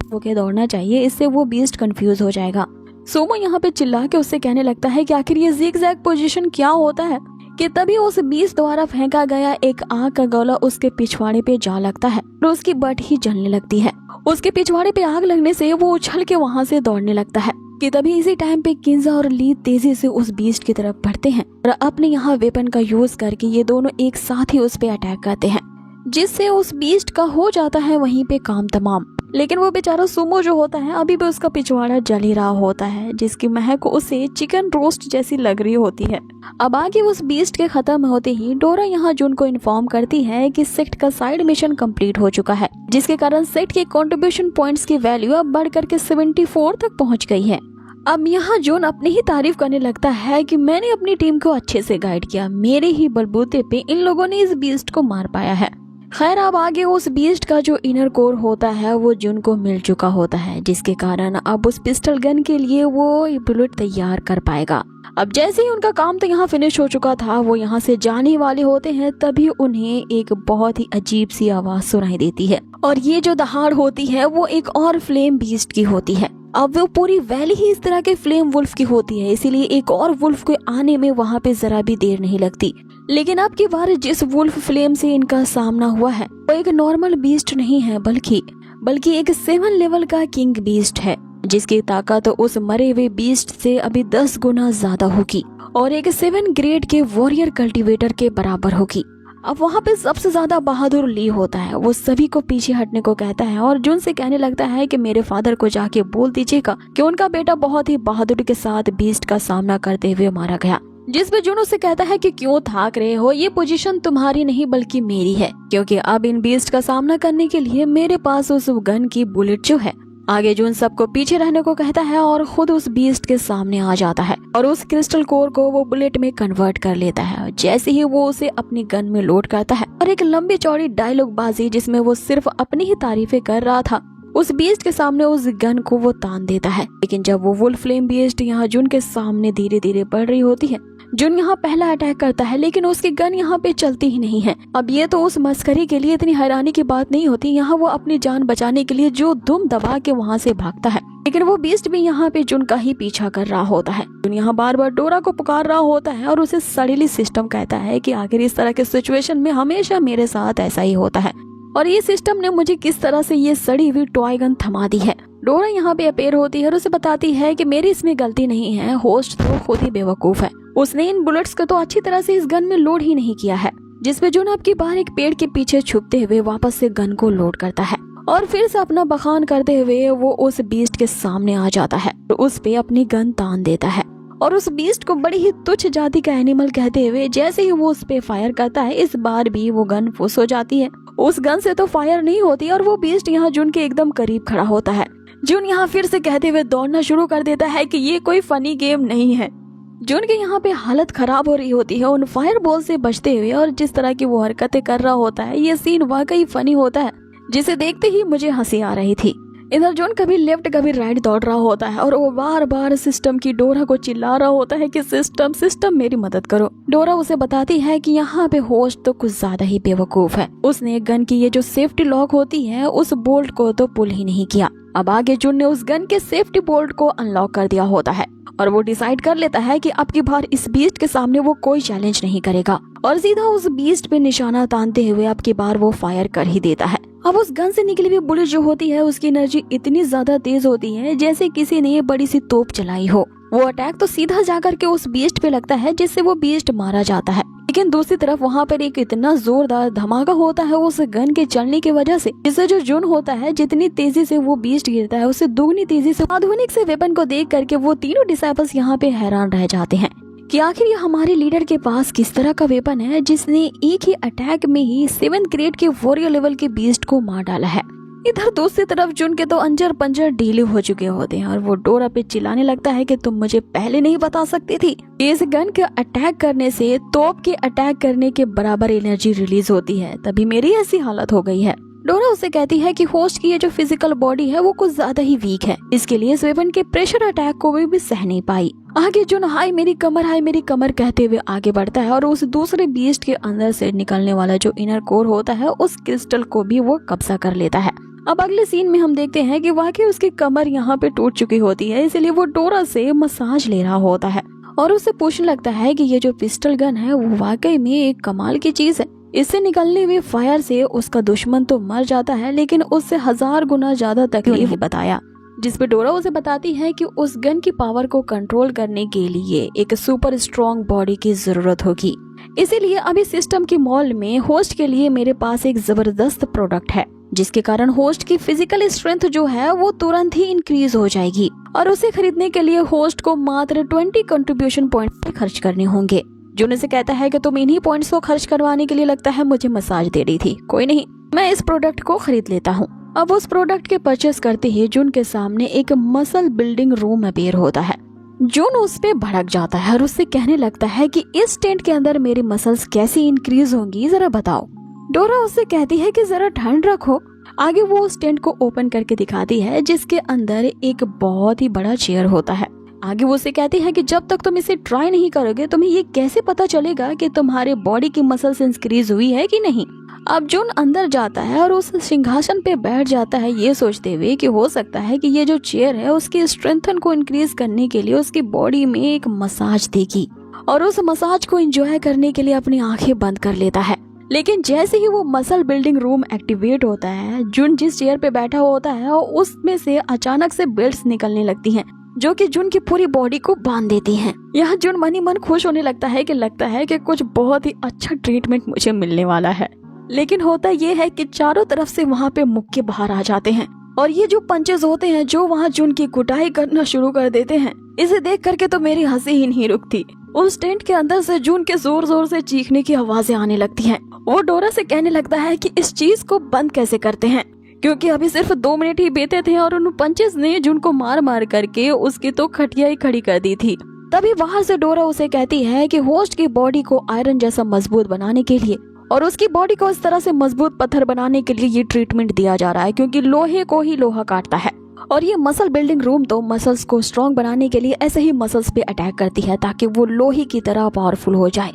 Speaker 1: होके दौड़ना चाहिए, इससे वो बीस्ट कंफ्यूज हो जाएगा। सूमो यहाँ पे चिल्ला के उससे कहने लगता है कि आखिर ये ज़िगज़ैग पोजीशन क्या होता है, कि तभी उस बीस्ट द्वारा फेंका गया एक आग का गोला उसके पिछवाड़े पे जा लगता है और उसकी बट ही जलने लगती है। उसके पिछवाड़े पे आग लगने से वो उछल के वहाँ से दौड़ने लगता है कि तभी इसी टाइम पे किंजा और ली तेजी से उस बीस्ट की तरफ बढ़ते हैं और अपने यहाँ वेपन का यूज करके ये दोनों एक साथ ही उस पे अटैक करते हैं, जिससे उस बीस्ट का हो जाता है वहीं पे काम तमाम। लेकिन वो बेचारा सूमो जो होता है अभी भी उसका पिछवाड़ा जल ही रहा होता है, जिसकी महक उसे चिकन रोस्ट जैसी लग रही होती है। अब आगे उस बीस्ट के खत्म होते ही डोरा यहाँ जुन को इन्फॉर्म करती है कि सेट का साइड मिशन कंप्लीट हो चुका है, जिसके कारण सेट के कंट्रीब्यूशन पॉइंट्स की वैल्यू अब बढ़ करके 74 तक पहुँच गई है। अब यहाँ जोन अपनी ही तारीफ करने लगता है कि मैंने अपनी टीम को अच्छे से गाइड किया, मेरे ही बलबूते पे इन लोगों ने इस बीस्ट को मार पाया है। खैर अब आगे उस बीस्ट का जो इनर कोर होता है वो जुन को मिल चुका होता है, जिसके कारण अब उस पिस्टल गन के लिए वो बुलेट तैयार कर पाएगा। अब जैसे ही उनका काम तो यहाँ फिनिश हो चुका था, वो यहाँ से जाने वाले होते हैं, तभी उन्हें एक बहुत ही अजीब सी आवाज सुनाई देती है और ये जो दहाड़ होती है वो एक और फ्लेम बीस्ट की होती है। अब वो पूरी वैली ही इस तरह के फ्लेम वुल्फ की होती है, इसीलिए एक और वुल्फ के आने में वहाँ पे जरा भी देर नहीं लगती। लेकिन अब की बार जिस वुल्फ फ्लेम से इनका सामना हुआ है वो एक नॉर्मल बीस्ट नहीं है, बल्कि एक 7 लेवल का किंग बीस्ट है, जिसकी ताकत तो उस मरे हुए बीस्ट से अभी 10 गुना ज्यादा होगी और एक 7 ग्रेड के वॉरियर कल्टीवेटर के बराबर होगी। अब वहाँ पे सबसे ज्यादा बहादुर ली होता है, वो सभी को पीछे हटने को कहता है और जुन से कहने लगता है कि मेरे फादर को जाके बोल दीजिएगा कि उनका बेटा बहुत ही बहादुरी के साथ बीस्ट का सामना करते हुए मारा गया। जिस पे जुन उससे कहता है कि क्यों थाक रहे हो, ये पोजीशन तुम्हारी नहीं बल्कि मेरी है, क्योंकि अब इन बीस्ट का सामना करने के लिए मेरे पास उस गन की बुलेट जो है। आगे जुन सबको पीछे रहने को कहता है और खुद उस बीस्ट के सामने आ जाता है और उस क्रिस्टल कोर को वो बुलेट में कन्वर्ट कर लेता है। जैसे ही वो उसे अपनी गन में लोड करता है और एक लंबी चौड़ी डायलॉग बाजी जिसमें वो सिर्फ अपनी ही तारीफें कर रहा था, उस बीस्ट के सामने उस गन को वो तान देता है। लेकिन जब वो वुल्फ फ्लेम बीस्ट यहाँ जुन के सामने धीरे धीरे बढ़ रही होती है, जुन यहाँ पहला अटैक करता है, लेकिन उसकी गन यहाँ पे चलती ही नहीं है। अब ये तो उस मस्करी के लिए इतनी हैरानी की बात नहीं होती, यहाँ वो अपनी जान बचाने के लिए जो दुम दबा के वहाँ से भागता है, लेकिन वो बीस्ट भी यहाँ पे जुन का ही पीछा कर रहा होता है। जुन यहाँ बार बार डोरा को पुकार रहा होता है और उसे सड़ीली सिस्टम कहता है कि आखिर इस तरह के सिचुएशन में हमेशा मेरे साथ ऐसा ही होता है। और ये सिस्टम ने मुझे किस तरह से ये सड़ी हुई टॉय गन थमा दी है। डोरा यहाँ पे अपेयर होती है और उसे बताती है कि मेरी इसमें गलती नहीं है, होस्ट तो खुद ही बेवकूफ है। उसने इन बुलेट्स को तो अच्छी तरह से इस गन में लोड ही नहीं किया है। जिसपे जून आपकी बाहर एक पेड़ के पीछे छुपते हुए वापस से गन को लोड करता है और फिर से अपना बखान करते हुए वो उस बीस्ट के सामने आ जाता है और उस पे अपनी गन तान देता है और उस बीस्ट को बड़ी ही तुच्छ जाति का एनिमल कहते हुए जैसे ही वो उस पे फायर करता है, इस बार भी वो गन फुस हो जाती है। उस गन से तो फायर नहीं होती और वो बीस्ट यहाँ जून के एकदम करीब खड़ा होता है। जून यहाँ फिर से कहते हुए दौड़ना शुरू कर देता है कि ये कोई फनी गेम नहीं है। जून के यहाँ पे हालत खराब हो रही होती है उन फायर बॉल से बचते हुए, और जिस तरह की वो हरकतें कर रहा होता है ये सीन वाकई फनी होता है, जिसे देखते ही मुझे हंसी आ रही थी। इधर जॉन कभी लेफ्ट कभी राइट दौड़ रहा होता है और वो बार बार सिस्टम की डोरा को चिल्ला रहा होता है कि सिस्टम सिस्टम मेरी मदद करो। डोरा उसे बताती है कि यहाँ पे होस्ट तो कुछ ज्यादा ही बेवकूफ है, उसने गन की ये जो सेफ्टी लॉक होती है उस बोल्ट को तो पुल ही नहीं किया। अब आगे जून ने उस गन के सेफ्टी बोल्ट को अनलॉक कर दिया होता है और वो डिसाइड कर लेता है कि अब की बार इस बीस्ट के सामने वो कोई चैलेंज नहीं करेगा और सीधा उस बीस्ट पे निशाना तानते हुए अब की बार वो फायर कर ही देता है। अब उस गन से निकली हुई बुलेट जो होती है उसकी एनर्जी इतनी ज्यादा तेज होती है जैसे किसी ने बड़ी सी तोप चलाई हो। वो अटैक तो सीधा जाकर के उस बीस्ट पे लगता है जिससे वो बीस्ट मारा जाता है, लेकिन दूसरी तरफ वहाँ पर एक इतना जोरदार धमाका होता है उस गन के चलने की वजह से, जिससे जो जून होता है जितनी तेजी से वो बीस्ट गिरता है उससे दुगनी तेजी से आधुनिक से वेपन को देख करके वो तीनों डिसाइपल्स यहाँ पे हैरान रह जाते हैं कि आखिर ये हमारे लीडर के पास किस तरह का वेपन है जिसने एक ही अटैक में ही 7th ग्रेड के वॉरियर लेवल के बीस्ट को मार डाला है। इधर दूसरी तरफ जून के तो अंजर पंजर ढीले हो चुके होते हैं और वो डोरा पे चिल्लाने लगता है कि तुम मुझे पहले नहीं बता सकती थी। इस गन के अटैक करने से तोप के अटैक करने के बराबर एनर्जी रिलीज होती है, तभी मेरी ऐसी हालत हो गई है। डोरा उसे कहती है कि होस्ट की ये जो फिजिकल बॉडी है वो कुछ ज्यादा ही वीक है, इसके लिए इस वेपन के प्रेशर अटैक को भी सह नहीं पाई। आगे जून हाय मेरी कमर कहते हुए आगे बढ़ता है और उस दूसरे बीस्ट के अंदर से निकलने वाला जो इनर कोर होता है उस क्रिस्टल को भी वो कब्जा कर लेता है। अब अगले सीन में हम देखते हैं कि वाकई उसकी कमर यहाँ पे टूट चुकी होती है, इसलिए वो डोरा से मसाज ले रहा होता है और उसे पूछने लगता है कि ये जो पिस्टल गन है वो वाकई में एक कमाल की चीज है। इससे निकलने हुए फायर से उसका दुश्मन तो मर जाता है लेकिन उससे 1000 गुना ज्यादा तकलीफ बताया, जिसपे डोरा उसे बताती है कि उस गन की पावर को कंट्रोल करने के लिए एक सुपर स्ट्रॉन्ग बॉडी की जरूरत होगी। इसीलिए अभी सिस्टम की मॉल में होस्ट के लिए मेरे पास एक जबरदस्त प्रोडक्ट है जिसके कारण होस्ट की फिजिकल स्ट्रेंथ जो है वो तुरंत ही इंक्रीज हो जाएगी और उसे खरीदने के लिए होस्ट को मात्र 20 कंट्रीब्यूशन पॉइंट खर्च करने होंगे। जून उसे कहता है कि तुम इन्हीं पॉइंट्स को खर्च करवाने के लिए लगता है मुझे मसाज दे रही थी, कोई नहीं मैं इस प्रोडक्ट को खरीद लेता हूँ। अब उस प्रोडक्ट के परचेस करते ही जून के सामने एक मसल बिल्डिंग रूम अपीयर होता है। जून उस पे भड़क जाता है और उससे कहने लगता है कि इस टेंट के अंदर मेरी मसल्स कैसी इंक्रीज होंगी जरा बताओ। डोरा उससे कहती है कि जरा ठंड रखो। आगे वो उस टेंट को ओपन करके दिखाती है जिसके अंदर एक बहुत ही बड़ा चेयर होता है। आगे वो उसे कहती है कि जब तक तुम इसे ट्राई नहीं करोगे तुम्हें ये कैसे पता चलेगा कि तुम्हारे बॉडी की मसल्स इंक्रीज हुई है कि नहीं। अब जून अंदर जाता है और उस सिंहासन पे बैठ जाता है ये सोचते हुए कि हो सकता है कि ये जो चेयर है उसकी स्ट्रेंथन को इंक्रीज करने के लिए उसकी बॉडी में एक मसाज देगी और उस मसाज को एंजॉय करने के लिए अपनी आंखें बंद कर लेता है। लेकिन जैसे ही वो मसल बिल्डिंग रूम एक्टिवेट होता है, जून जिस चेयर पे बैठा होता है और उसमें से अचानक से बेल्ट्स निकलने लगती हैं जो कि जून की पूरी बॉडी को बांध देती हैं। यहाँ जून मन ही मन खुश होने लगता है कि लगता है कि कुछ बहुत ही अच्छा ट्रीटमेंट मुझे मिलने वाला है। लेकिन होता ये है कि चारों तरफ से वहाँ पे मुक्के बाहर आ जाते हैं और ये जो पंचेस होते हैं जो वहाँ जून की कुटाई करना शुरू कर देते हैं। इसे देख करके तो मेरी हंसी ही नहीं रुकती। उस टेंट के अंदर से जून के जोर जोर से चीखने की आवाजें आने लगती हैं। वो डोरा से कहने लगता है कि इस चीज को बंद कैसे करते हैं, क्योंकि अभी सिर्फ 2 मिनट ही बीते थे और उन पंचेस ने जून को मार मार करके उसकी तो खटिया ही खड़ी कर दी थी। तभी बाहर से डोरा उसे कहती है कि होस्ट की बॉडी को आयरन जैसा मजबूत बनाने के लिए और उसकी बॉडी को इस तरह से मजबूत पत्थर बनाने के लिए ये ट्रीटमेंट दिया जा रहा है, क्योंकि लोहे को ही लोहा काटता है और ये मसल बिल्डिंग रूम तो मसल्स को स्ट्रॉन्ग बनाने के लिए ऐसे ही मसल्स पे अटैक करती है ताकि वो लोहे की तरह पावरफुल हो जाए।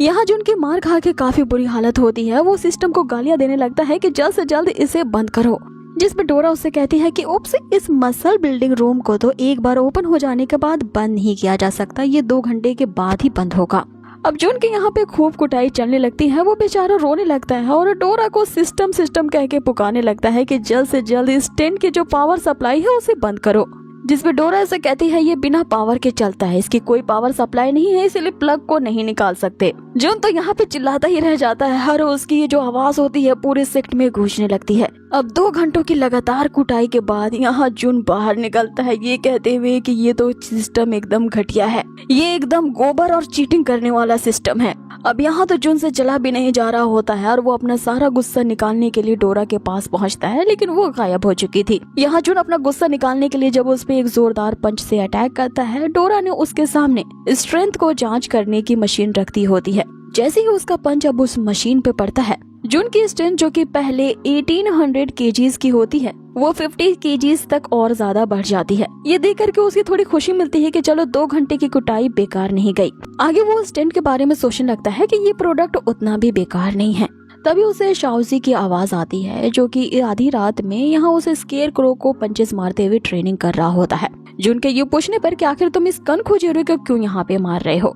Speaker 1: यहाँ जून की मार खा के काफी बुरी हालत होती है। वो सिस्टम को गालियां देने लगता है कि जल्द से जल्द इसे बंद करो, जिसमें डोरा उससे कहती है कि उप्स, इस मसल बिल्डिंग रूम को तो एक बार ओपन हो जाने के बाद बंद नहीं किया जा सकता, ये 2 घंटे के बाद ही बंद होगा। अब जून के यहाँ पे खूब कुटाई चलने लगती है, वो बेचारा रोने लगता है और डोरा को सिस्टम सिस्टम कह के पुकारने लगता है कि जल्द से जल्द इस टेंट की जो पावर सप्लाई है उसे बंद करो। जिसपे डोरा ऐसे कहती है ये बिना पावर के चलता है, इसकी कोई पावर सप्लाई नहीं है, इसलिए प्लग को नहीं निकाल सकते। जून तो यहाँ पे चिल्लाता ही रह जाता है और उसकी ये जो आवाज होती है पूरे सेक्ट में गूंजने लगती है। अब 2 घंटों की लगातार कुटाई के बाद यहाँ जून बाहर निकलता है ये कहते हुए कि ये तो सिस्टम एकदम घटिया है, ये एकदम गोबर और चीटिंग करने वाला सिस्टम है। अब यहाँ तो जून से चला भी नहीं जा रहा होता है और वो अपना सारा गुस्सा निकालने के लिए डोरा के पास पहुँचता है, लेकिन वो गायब हो चुकी थी। यहाँ जून अपना गुस्सा निकालने के लिए जब उस पे एक जोरदार पंच से अटैक करता है, डोरा ने उसके सामने स्ट्रेंथ को जांच करने की मशीन रख दी होती है। जैसे ही उसका पंच अब उस मशीन पे पड़ता है, जून की स्ट्रेंथ जो कि पहले 1800 केजीज की होती है वो 50 केजीज तक और ज्यादा बढ़ जाती है। ये देख करके उसकी थोड़ी खुशी मिलती है कि चलो 2 घंटे की कुटाई बेकार नहीं गई। आगे वो स्टेंट के बारे में सोचने लगता है कि ये प्रोडक्ट उतना भी बेकार नहीं है। तभी उसे शाओजी की आवाज आती है जो कि आधी रात में यहाँ उसे स्केयर क्रो को पंचेस मारते हुए ट्रेनिंग कर रहा होता है। जून के ये पूछने पर कि आखिर तुम इस कन खोजेरो को क्यों यहाँ पे मार रहे हो,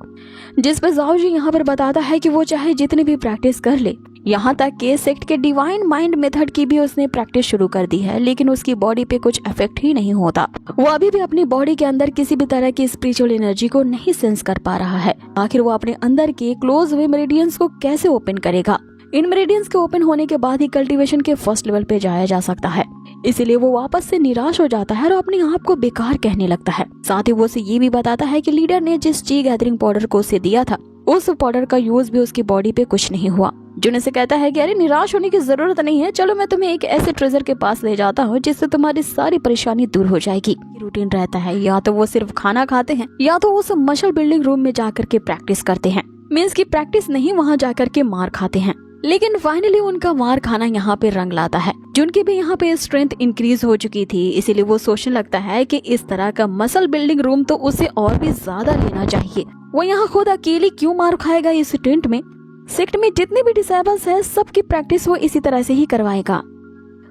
Speaker 1: जिस पर शाओजी यहाँ पर बताता है कि वो चाहे जितनी भी प्रैक्टिस कर ले, यहाँ तक के सेक्ट के डिवाइन माइंड मेथड की भी उसने प्रैक्टिस शुरू कर दी है, लेकिन उसकी बॉडी पे कुछ इफेक्ट ही नहीं होता। वो अभी भी अपनी बॉडी के अंदर किसी भी तरह की स्पिरिचुअल एनर्जी को नहीं सेंस कर पा रहा है। आखिर वो अपने अंदर के क्लोज वे मेरिडियंस को कैसे ओपन करेगा। इन मेरिडियंस के ओपन होने के बाद ही कल्टीवेशन के फर्स्ट लेवल पे जाया जा सकता है। इसीलिए वो वापस से निराश हो जाता है और अपने आप को बेकार कहने लगता है। साथ ही वो उसे ये भी बताता है कि लीडर ने जिस ची गैदरिंग पाउडर को उसे दिया था, उस पाउडर का यूज भी उसकी बॉडी पे कुछ नहीं हुआ। जून से कहता है कि अरे निराश होने की जरूरत नहीं है, चलो मैं तुम्हें एक ऐसे ट्रेजर के पास ले जाता हूँ जिससे तुम्हारी सारी परेशानी दूर हो जाएगी। रूटीन रहता है, या तो वो सिर्फ खाना खाते हैं या तो उस मशल बिल्डिंग रूम में जाकर के प्रैक्टिस करते हैं। मीन्स की प्रैक्टिस नहीं, वहाँ जाकर के मार खाते हैं। लेकिन फाइनली उनका मार खाना यहाँ पे रंग लाता है। जून की भी यहाँ पे स्ट्रेंथ इंक्रीज हो चुकी थी, इसीलिए वो सोचने लगता है कि इस तरह का मसल बिल्डिंग रूम तो उसे और भी ज्यादा लेना चाहिए। वो यहाँ खुद अकेली क्यों मार खाएगा इस टेंट में। सेक्ट में जितने भी डिसेबल्स हैं सबकी प्रैक्टिस वो इसी तरह से ही करवाएगा।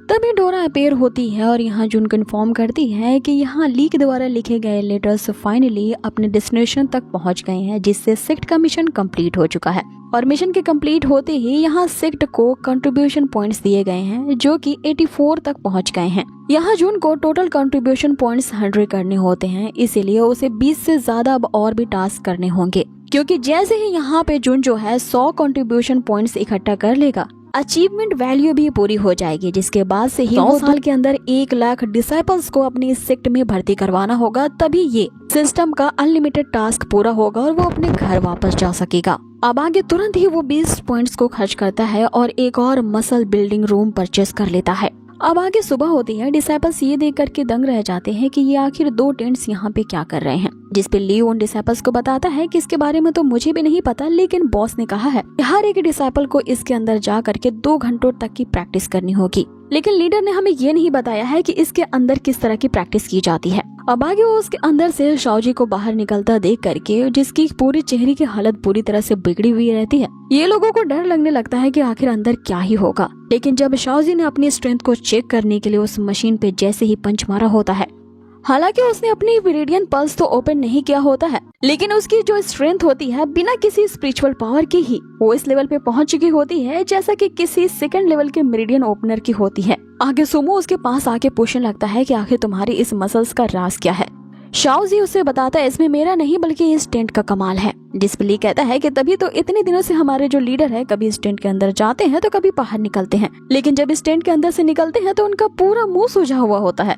Speaker 1: तभी डोरा अपेयर होती है और यहाँ जून कंफर्म करती है कि यहाँ लीक द्वारा लिखे गए लेटर्स फाइनली अपने डेस्टिनेशन तक पहुँच गए हैं, जिससे सेक्ट का मिशन कंप्लीट हो चुका है। और मिशन के कंप्लीट होते ही यहाँ सेक्ट को कंट्रीब्यूशन पॉइंट्स दिए गए हैं जो कि 84 तक पहुँच गए हैं। यहाँ जून को टोटल कंट्रीब्यूशन पॉइंट्स 100 करने होते हैं, इसीलिए उसे 20 से ज्यादा अब और भी टास्क करने होंगे, क्योंकि जैसे ही यहाँ पे जून जो है 100 कंट्रीब्यूशन पॉइंट्स इकट्ठा कर लेगा, अचीवमेंट वैल्यू भी पूरी हो जाएगी, जिसके बाद से ही 100 साल के अंदर 1 लाख डिसाइपल्स को अपने इस सेक्ट में भर्ती करवाना होगा। तभी ये सिस्टम का अनलिमिटेड टास्क पूरा होगा और वो अपने घर वापस जा सकेगा। अब आगे तुरंत ही वो 20 पॉइंट्स को खर्च करता है और एक और मसल बिल्डिंग रूम परचेस कर लेता है। अब आगे सुबह होती है। डिसाइपल्स ये देख करके दंग रह जाते हैं कि ये आखिर 2 टेंट्स यहाँ पे क्या कर रहे हैं, जिसपे लियो उन डिसाइपल्स को बताता है कि इसके बारे में तो मुझे भी नहीं पता, लेकिन बॉस ने कहा है कि हर एक डिसाइपल को इसके अंदर जा करके 2 घंटों तक की प्रैक्टिस करनी होगी, लेकिन लीडर ने हमें ये नहीं बताया है कि इसके अंदर किस तरह की प्रैक्टिस की जाती है। अब आगे वो उसके अंदर से शाओजी को बाहर निकलता देख करके, जिसकी पूरी चेहरे की हालत पूरी तरह से बिगड़ी हुई रहती है, ये लोगों को डर लगने लगता है कि आखिर अंदर क्या ही होगा। लेकिन जब शाओजी ने अपनी स्ट्रेंथ को चेक करने के लिए उस मशीन पे जैसे ही पंच मारा होता है, हालांकि उसने अपनी विरेडियन पल्स तो ओपन नहीं किया होता है, लेकिन उसकी जो स्ट्रेंथ होती है बिना किसी स्पिरिचुअल पावर की ही वो इस लेवल पे पहुंच चुकी होती है जैसा कि किसी सेकंड लेवल के मेरिडियन ओपनर की होती है। आगे सुमो उसके पास आके पूछने लगता है कि आखिर तुम्हारी इस मसल्स का राज क्या है। शाओजी उसे बताता है इसमें मेरा नहीं बल्कि इस टेंट का कमाल है। डिस्प्ले कहता है कि तभी तो इतने दिनों से हमारे जो लीडर है कभी इस टेंट के अंदर जाते हैं तो कभी बाहर निकलते हैं, लेकिन जब इस टेंट के अंदर से निकलते हैं तो उनका पूरा मुंह सूझा हुआ होता है।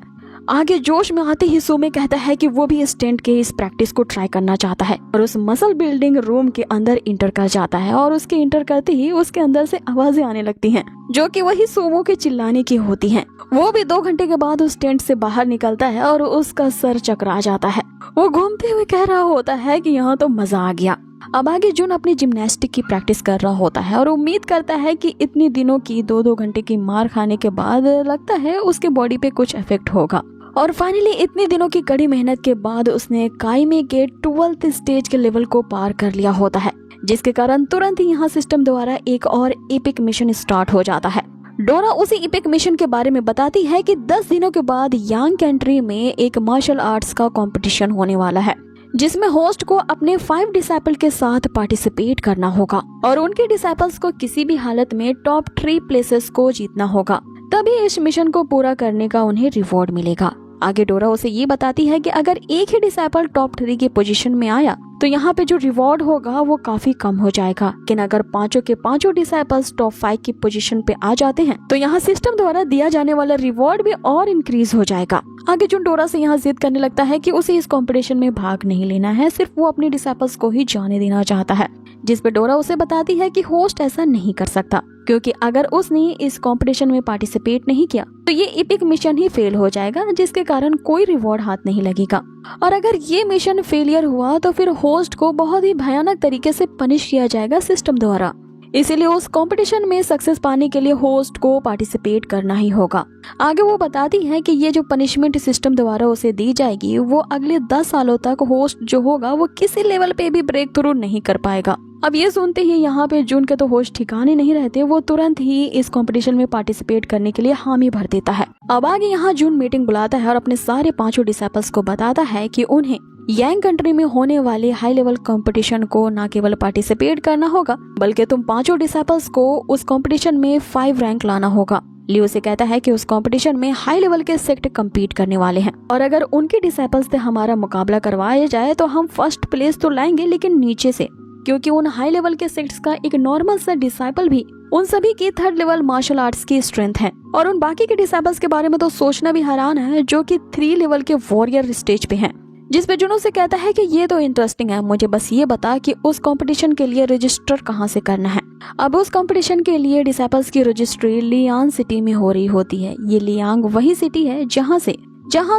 Speaker 1: आगे जोश में आते ही सुमे कहता है कि वो भी इस टेंट के इस प्रैक्टिस को ट्राई करना चाहता है और उस मसल बिल्डिंग रूम के अंदर इंटर कर जाता है और उसके इंटर करते ही उसके अंदर से आवाजें आने लगती हैं जो कि वही सुमो के चिल्लाने की होती हैं। वो भी 2 घंटे के बाद उस टेंट से बाहर निकलता है और उसका सर चकरा जाता है। वो घूमते हुए कह रहा होता है कि यहाँ तो मजा आ गया। अब आगे जून अपनी जिम्नास्टिक की प्रैक्टिस कर रहा होता है और उम्मीद करता है कि इतनी दिनों की 2-2 घंटे की मार खाने के बाद लगता है उसके बॉडी पे कुछ इफेक्ट होगा। और फाइनली इतने दिनों की कड़ी मेहनत के बाद उसने काइमे के 12th स्टेज के लेवल को पार कर लिया होता है, जिसके कारण तुरंत ही यहाँ सिस्टम द्वारा एक और एपिक मिशन स्टार्ट हो जाता है। डोरा उसी एपिक मिशन के बारे में बताती है कि 10 दिनों के बाद यांग कंट्री में एक मार्शल आर्ट्स का कंपटीशन होने वाला है, जिसमें होस्ट को अपने 5 डिसाइपल के साथ पार्टिसिपेट करना होगा और उनके डिसाइपल्स को किसी भी हालत में टॉप 3 प्लेसेस को जीतना होगा, तभी इस मिशन को पूरा करने का उन्हें रिवॉर्ड मिलेगा। आगे डोरा उसे ये बताती है कि अगर एक ही डिसाइपल टॉप 3 की पोजीशन में आया तो यहाँ पे जो रिवॉर्ड होगा वो काफी कम हो जाएगा, लेकिन अगर पांचों के पांचों डिसाइपल्स टॉप 5 की पोजीशन पे आ जाते हैं तो यहाँ सिस्टम द्वारा दिया जाने वाला रिवॉर्ड भी और इंक्रीज हो जाएगा। आगे जुन डोरा से यहाँ जिद करने लगता है कि उसे इस कंपटीशन में भाग नहीं लेना है, सिर्फ वो अपने डिसाइपल्स को ही जाने देना चाहता है। जिस पे डोरा उसे बताती है कि होस्ट ऐसा नहीं कर सकता, क्योंकि अगर उसने इस कंपटीशन में पार्टिसिपेट नहीं किया तो ये एपिक मिशन ही फेल हो जाएगा, जिसके कारण कोई रिवॉर्ड हाथ नहीं लगेगा। और अगर ये मिशन फेलियर हुआ तो फिर होस्ट को बहुत ही भयानक तरीके से पनिश किया जाएगा सिस्टम द्वारा। इसीलिए उस कंपटीशन में सक्सेस पाने के लिए होस्ट को पार्टिसिपेट करना ही होगा। आगे वो बताती है कि ये जो पनिशमेंट सिस्टम द्वारा उसे दी जाएगी वो अगले 10 सालों तक होस्ट जो होगा वो किसी लेवल पे भी ब्रेक थ्रू नहीं कर पाएगा। अब ये सुनते ही यहाँ पे जून के तो होश ठिकाने नहीं रहते, वो तुरंत ही इस कंपटीशन में पार्टिसिपेट करने के लिए हामी भर देता है। अब आगे यहाँ जून मीटिंग बुलाता है और अपने सारे 5 डिसाइपल्स को बताता है कि उन्हें यांग कंट्री में होने वाले हाई लेवल कंपटीशन को न केवल पार्टिसिपेट करना होगा बल्कि तुम 5 डिसाइपल्स को उस कंपटीशन में 5 रैंक लाना होगा। लियो से कहता है कि उस कंपटीशन में हाई लेवल के सेक्ट कम्पीट करने वाले हैं और अगर उनके डिसाइपल्स से हमारा मुकाबला करवाया जाए तो हम फर्स्ट प्लेस तो लाएंगे, लेकिन नीचे से, क्योंकि उन हाई लेवल के सेक्ट्स का एक नॉर्मल सा डिसाइपल भी उन सभी की 3rd लेवल मार्शल आर्ट्स की स्ट्रेंथ है। और उन बाकी के डिसाइपल्स के बारे में तो सोचना भी हैरान है जो कि 3 लेवल के वॉरियर स्टेज पे हैं। जिस पे जुनू से कहता है कि ये तो इंटरेस्टिंग है, मुझे बस ये बता कि उस कंपटीशन के लिए रजिस्टर कहाँ से करना है। अब उस कंपटीशन के लिए डिसाइपल्स की रजिस्ट्री लियांग सिटी में हो रही होती है। ये लियांग वही सिटी है जहाँ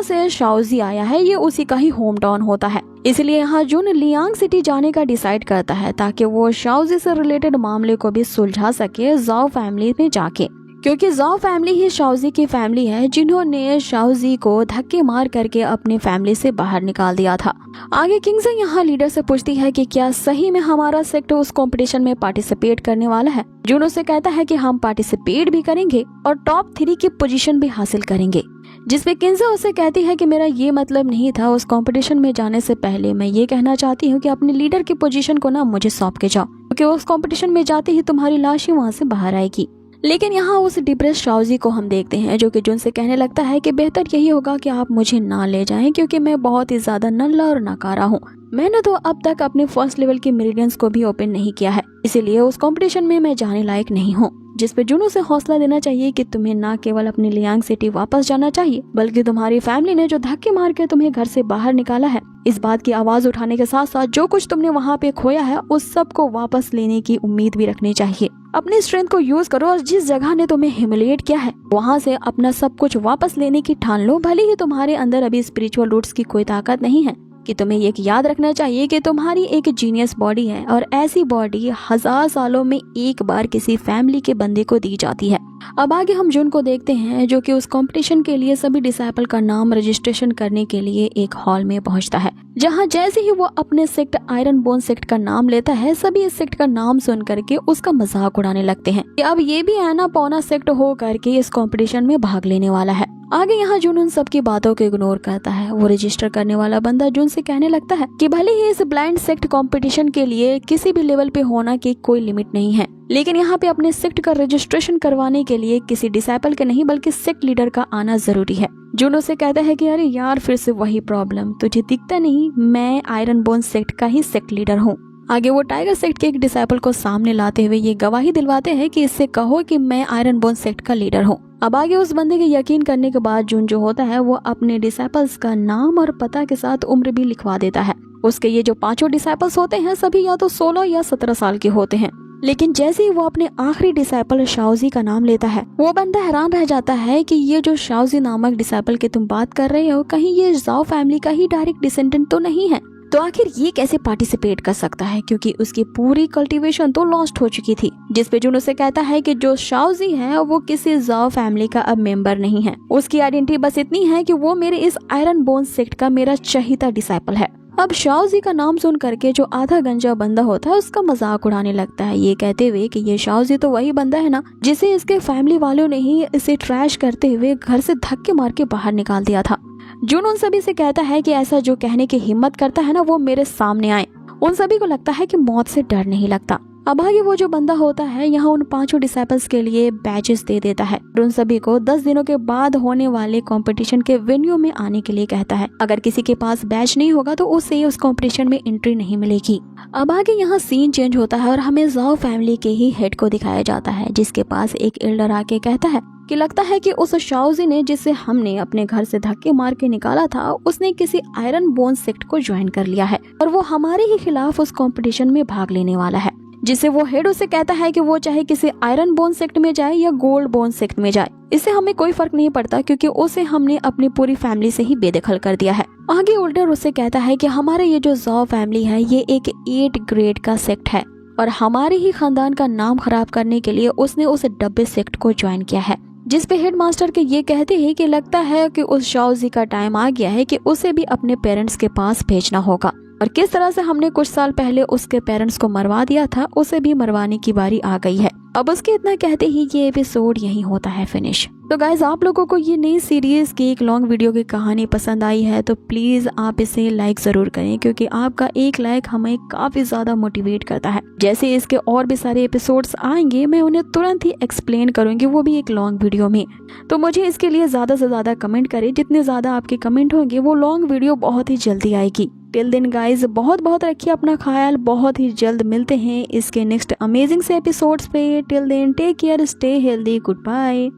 Speaker 1: से शाओजी आया है, ये उसी का ही होम टाउन होता है। इसलिए यहाँ जुन लियांग सिटी जाने का डिसाइड करता है ताकि वो शाओजी से रिलेटेड मामले को भी सुलझा सके जाओ फैमिली में जाके, क्योंकि जाओ फैमिली ही शाओजी की फैमिली है जिन्होंने शाओजी को धक्के मार करके अपनी फैमिली से बाहर निकाल दिया था। आगे किंगजे यहाँ लीडर से पूछती है कि क्या सही में हमारा सेक्टर उस कंपटीशन में पार्टिसिपेट करने वाला है। जुन उसे कहता है कि हम पार्टिसिपेट भी करेंगे और टॉप 3 की पोजीशन भी हासिल करेंगे। जिसपे किंगजे उसे कहती है कि मेरा ये मतलब नहीं था, उस कंपटीशन में जाने से पहले मैं ये कहना चाहती हूँ कि अपने लीडर की पोजीशन को ना मुझे सौंप के जाओ, क्योंकि उस कंपटीशन में जाते ही तुम्हारी लाश ही वहाँ से बाहर आएगी। लेकिन यहाँ उस डिप्रेस शाओजी को हम देखते हैं जो कि जुन से कहने लगता है कि बेहतर यही होगा कि आप मुझे ना ले जाएं, क्योंकि मैं बहुत ही ज्यादा नल्ला और नकारा हूँ। मैंने तो अब तक अपने 1st लेवल के मेरिडियंस को भी ओपन नहीं किया है, इसीलिए उस कंपटीशन में मैं जाने लायक नहीं हूँ। जिस पे जुनू से हौसला देना चाहिए कि तुम्हें ना केवल अपनी लियांग सिटी वापस जाना चाहिए बल्कि तुम्हारी फैमिली ने जो धक्के मार के तुम्हें घर से बाहर निकाला है, इस बात की आवाज उठाने के साथ साथ जो कुछ तुमने वहाँ पे खोया है उस सब को वापस लेने की उम्मीद भी रखनी चाहिए। अपनी स्ट्रेंथ को यूज करो और जिस जगह ने तुम्हें ह्यूमिलिएट किया है वहाँ से अपना सब कुछ वापस लेने की ठान लो। भले ही तुम्हारे अंदर अभी स्पिरिचुअल रूट्स की कोई ताकत नहीं है, कि तुम्हें ये याद रखना चाहिए कि तुम्हारी एक जीनियस बॉडी है और ऐसी बॉडी 1000 सालों में एक बार किसी फैमिली के बंदे को दी जाती है। अब आगे हम जुन को देखते हैं जो कि उस कंपटीशन के लिए सभी डिसाइपल का नाम रजिस्ट्रेशन करने के लिए एक हॉल में पहुंचता है, जहां जैसे ही वो अपने सेक्ट आयरन बोन सेक्ट का नाम लेता है सभी इस सेक्ट का नाम सुन करके उसका मजाक उड़ाने लगते हैं कि अब ये भी आना पौना सेक्ट हो करके इस कंपटीशन में भाग लेने वाला है। आगे यहाँ जुन उन सबकी बातों को इग्नोर करता है। वो रजिस्टर करने वाला बंदा जुन से कहने लगता है कि भले ही इस ब्लाइंड सेक्ट कंपटीशन के लिए किसी भी लेवल पे होना की कोई लिमिट नहीं है, लेकिन यहाँ पे अपने सेक्ट का रजिस्ट्रेशन करवाने के लिए किसी डिसाइपल के नहीं बल्कि सेक्ट लीडर का आना जरूरी है। जुन उसे कहता है कि अरे यार फिर से वही प्रॉब्लम, तुझे दिखता नहीं मैं आयरन बोन सेक्ट का ही सेक्ट लीडर हूँ। आगे वो टाइगर सेक्ट के एक डिसाइपल को सामने लाते हुए ये गवाही दिलवाते हैं कि इससे कहो कि मैं आयरन बोन सेक्ट का लीडर हूँ। अब आगे उस बंदे के यकीन करने के बाद जुन जो होता है वो अपने डिसाइपल्स का नाम और पता के साथ उम्र भी लिखवा देता है। उसके ये जो 5 डिसाइपल्स होते हैं सभी या तो 16 या 17 साल के होते हैं, लेकिन जैसे ही वो अपने आखिरी डिसाइपल शाओजी का नाम लेता है वो बंदा हैरान रह जाता है कि ये जो शाओजी नामक डिसाइपल की तुम बात कर रहे हो कहीं ये जाओ फैमिली का ही डायरेक्ट डिसेंडेंट तो नहीं है। तो आखिर ये कैसे पार्टिसिपेट कर सकता है, क्योंकि उसकी पूरी कल्टीवेशन तो लॉस्ट हो चुकी थी। जिस पे जुन उसे कहता है कि जो शाओजी है वो किसी जाओ फैमिली का अब मेंबर नहीं है, उसकी आइडेंटिटी बस इतनी है कि वो मेरे इस आयरन बोन सेक्ट का मेरा चहीता डिसाइपल है। अब शाओजी का नाम सुन करके जो आधा गंजा बंदा होता है उसका मजाक उड़ाने लगता है, ये कहते हुए कि ये शाओजी तो वही बंदा है ना जिसे इसके फैमिली वालों ने ही इसे ट्रैश करते हुए घर से धक्के मार के बाहर निकाल दिया था। जून उन सभी से कहता है कि ऐसा जो कहने की हिम्मत करता है ना वो मेरे सामने आए। उन सभी को लगता है कि मौत से डर नहीं लगता। अब आगे वो जो बंदा होता है यहाँ उन 5 डिसाइपल्स के लिए बैचेस दे देता है और उन सभी को 10 दिनों के बाद होने वाले कंपटीशन के वेन्यू में आने के लिए कहता है। अगर किसी के पास बैच नहीं होगा तो उसे उस कंपटीशन में एंट्री नहीं मिलेगी। अब आगे यहाँ सीन चेंज होता है और हमें ज़ाओ फैमिली के ही हेड को दिखाया जाता है, जिसके पास एक एल्डर आके कहता है कि लगता है कि उस शाओजी ने जिसे हमने अपने घर से धक्के मार के निकाला था, उसने किसी आयरन बोन सेक्ट को ज्वाइन कर लिया है और वो हमारे ही खिलाफ उस कंपटीशन में भाग लेने वाला है। जिसे वो हेड उसे कहता है कि वो चाहे किसी आयरन बोन सेक्ट में जाए या गोल्ड बोन सेक्ट में जाए, इससे हमें कोई फर्क नहीं पड़ता क्योंकि उसे हमने अपनी पूरी फैमिली से ही बेदखल कर दिया है। आगे एल्डर उसे कहता है कि हमारे ये जो ज़ाओ फैमिली है ये एक 8 ग्रेड का सेक्ट है और हमारे ही खानदान का नाम खराब करने के लिए उसने उस डब्बे सेक्ट को ज्वाइन किया है। जिस पे हेडमास्टर के ये कहते हैं कि लगता है कि उस शाओजी का टाइम आ गया है कि उसे भी अपने पेरेंट्स के पास भेजना होगा और किस तरह से हमने कुछ साल पहले उसके पेरेंट्स को मरवा दिया था उसे भी मरवाने की बारी आ गई है। अब उसके इतना कहते ही ये एपिसोड यही होता है फिनिश। तो गाइज आप लोगों को ये नई सीरीज की एक लॉन्ग वीडियो की कहानी पसंद आई है तो प्लीज आप इसे लाइक जरूर करें क्योंकि आपका एक लाइक हमें काफी ज्यादा मोटिवेट करता है। जैसे इसके और भी सारे एपिसोड्स आएंगे मैं उन्हें तुरंत ही एक्सप्लेन करूंगी, वो भी एक लॉन्ग वीडियो में। तो मुझे इसके लिए ज्यादा से ज्यादा कमेंट करें, जितने ज्यादा आपके कमेंट होंगे वो लॉन्ग वीडियो बहुत ही जल्दी आएगी। टिल दिन गाइज बहुत बहुत रखिए अपना ख्याल, बहुत ही जल्द मिलते हैं इसके नेक्स्ट अमेजिंग से एपिसोड्स पे। Till then take care, stay healthy, good bye.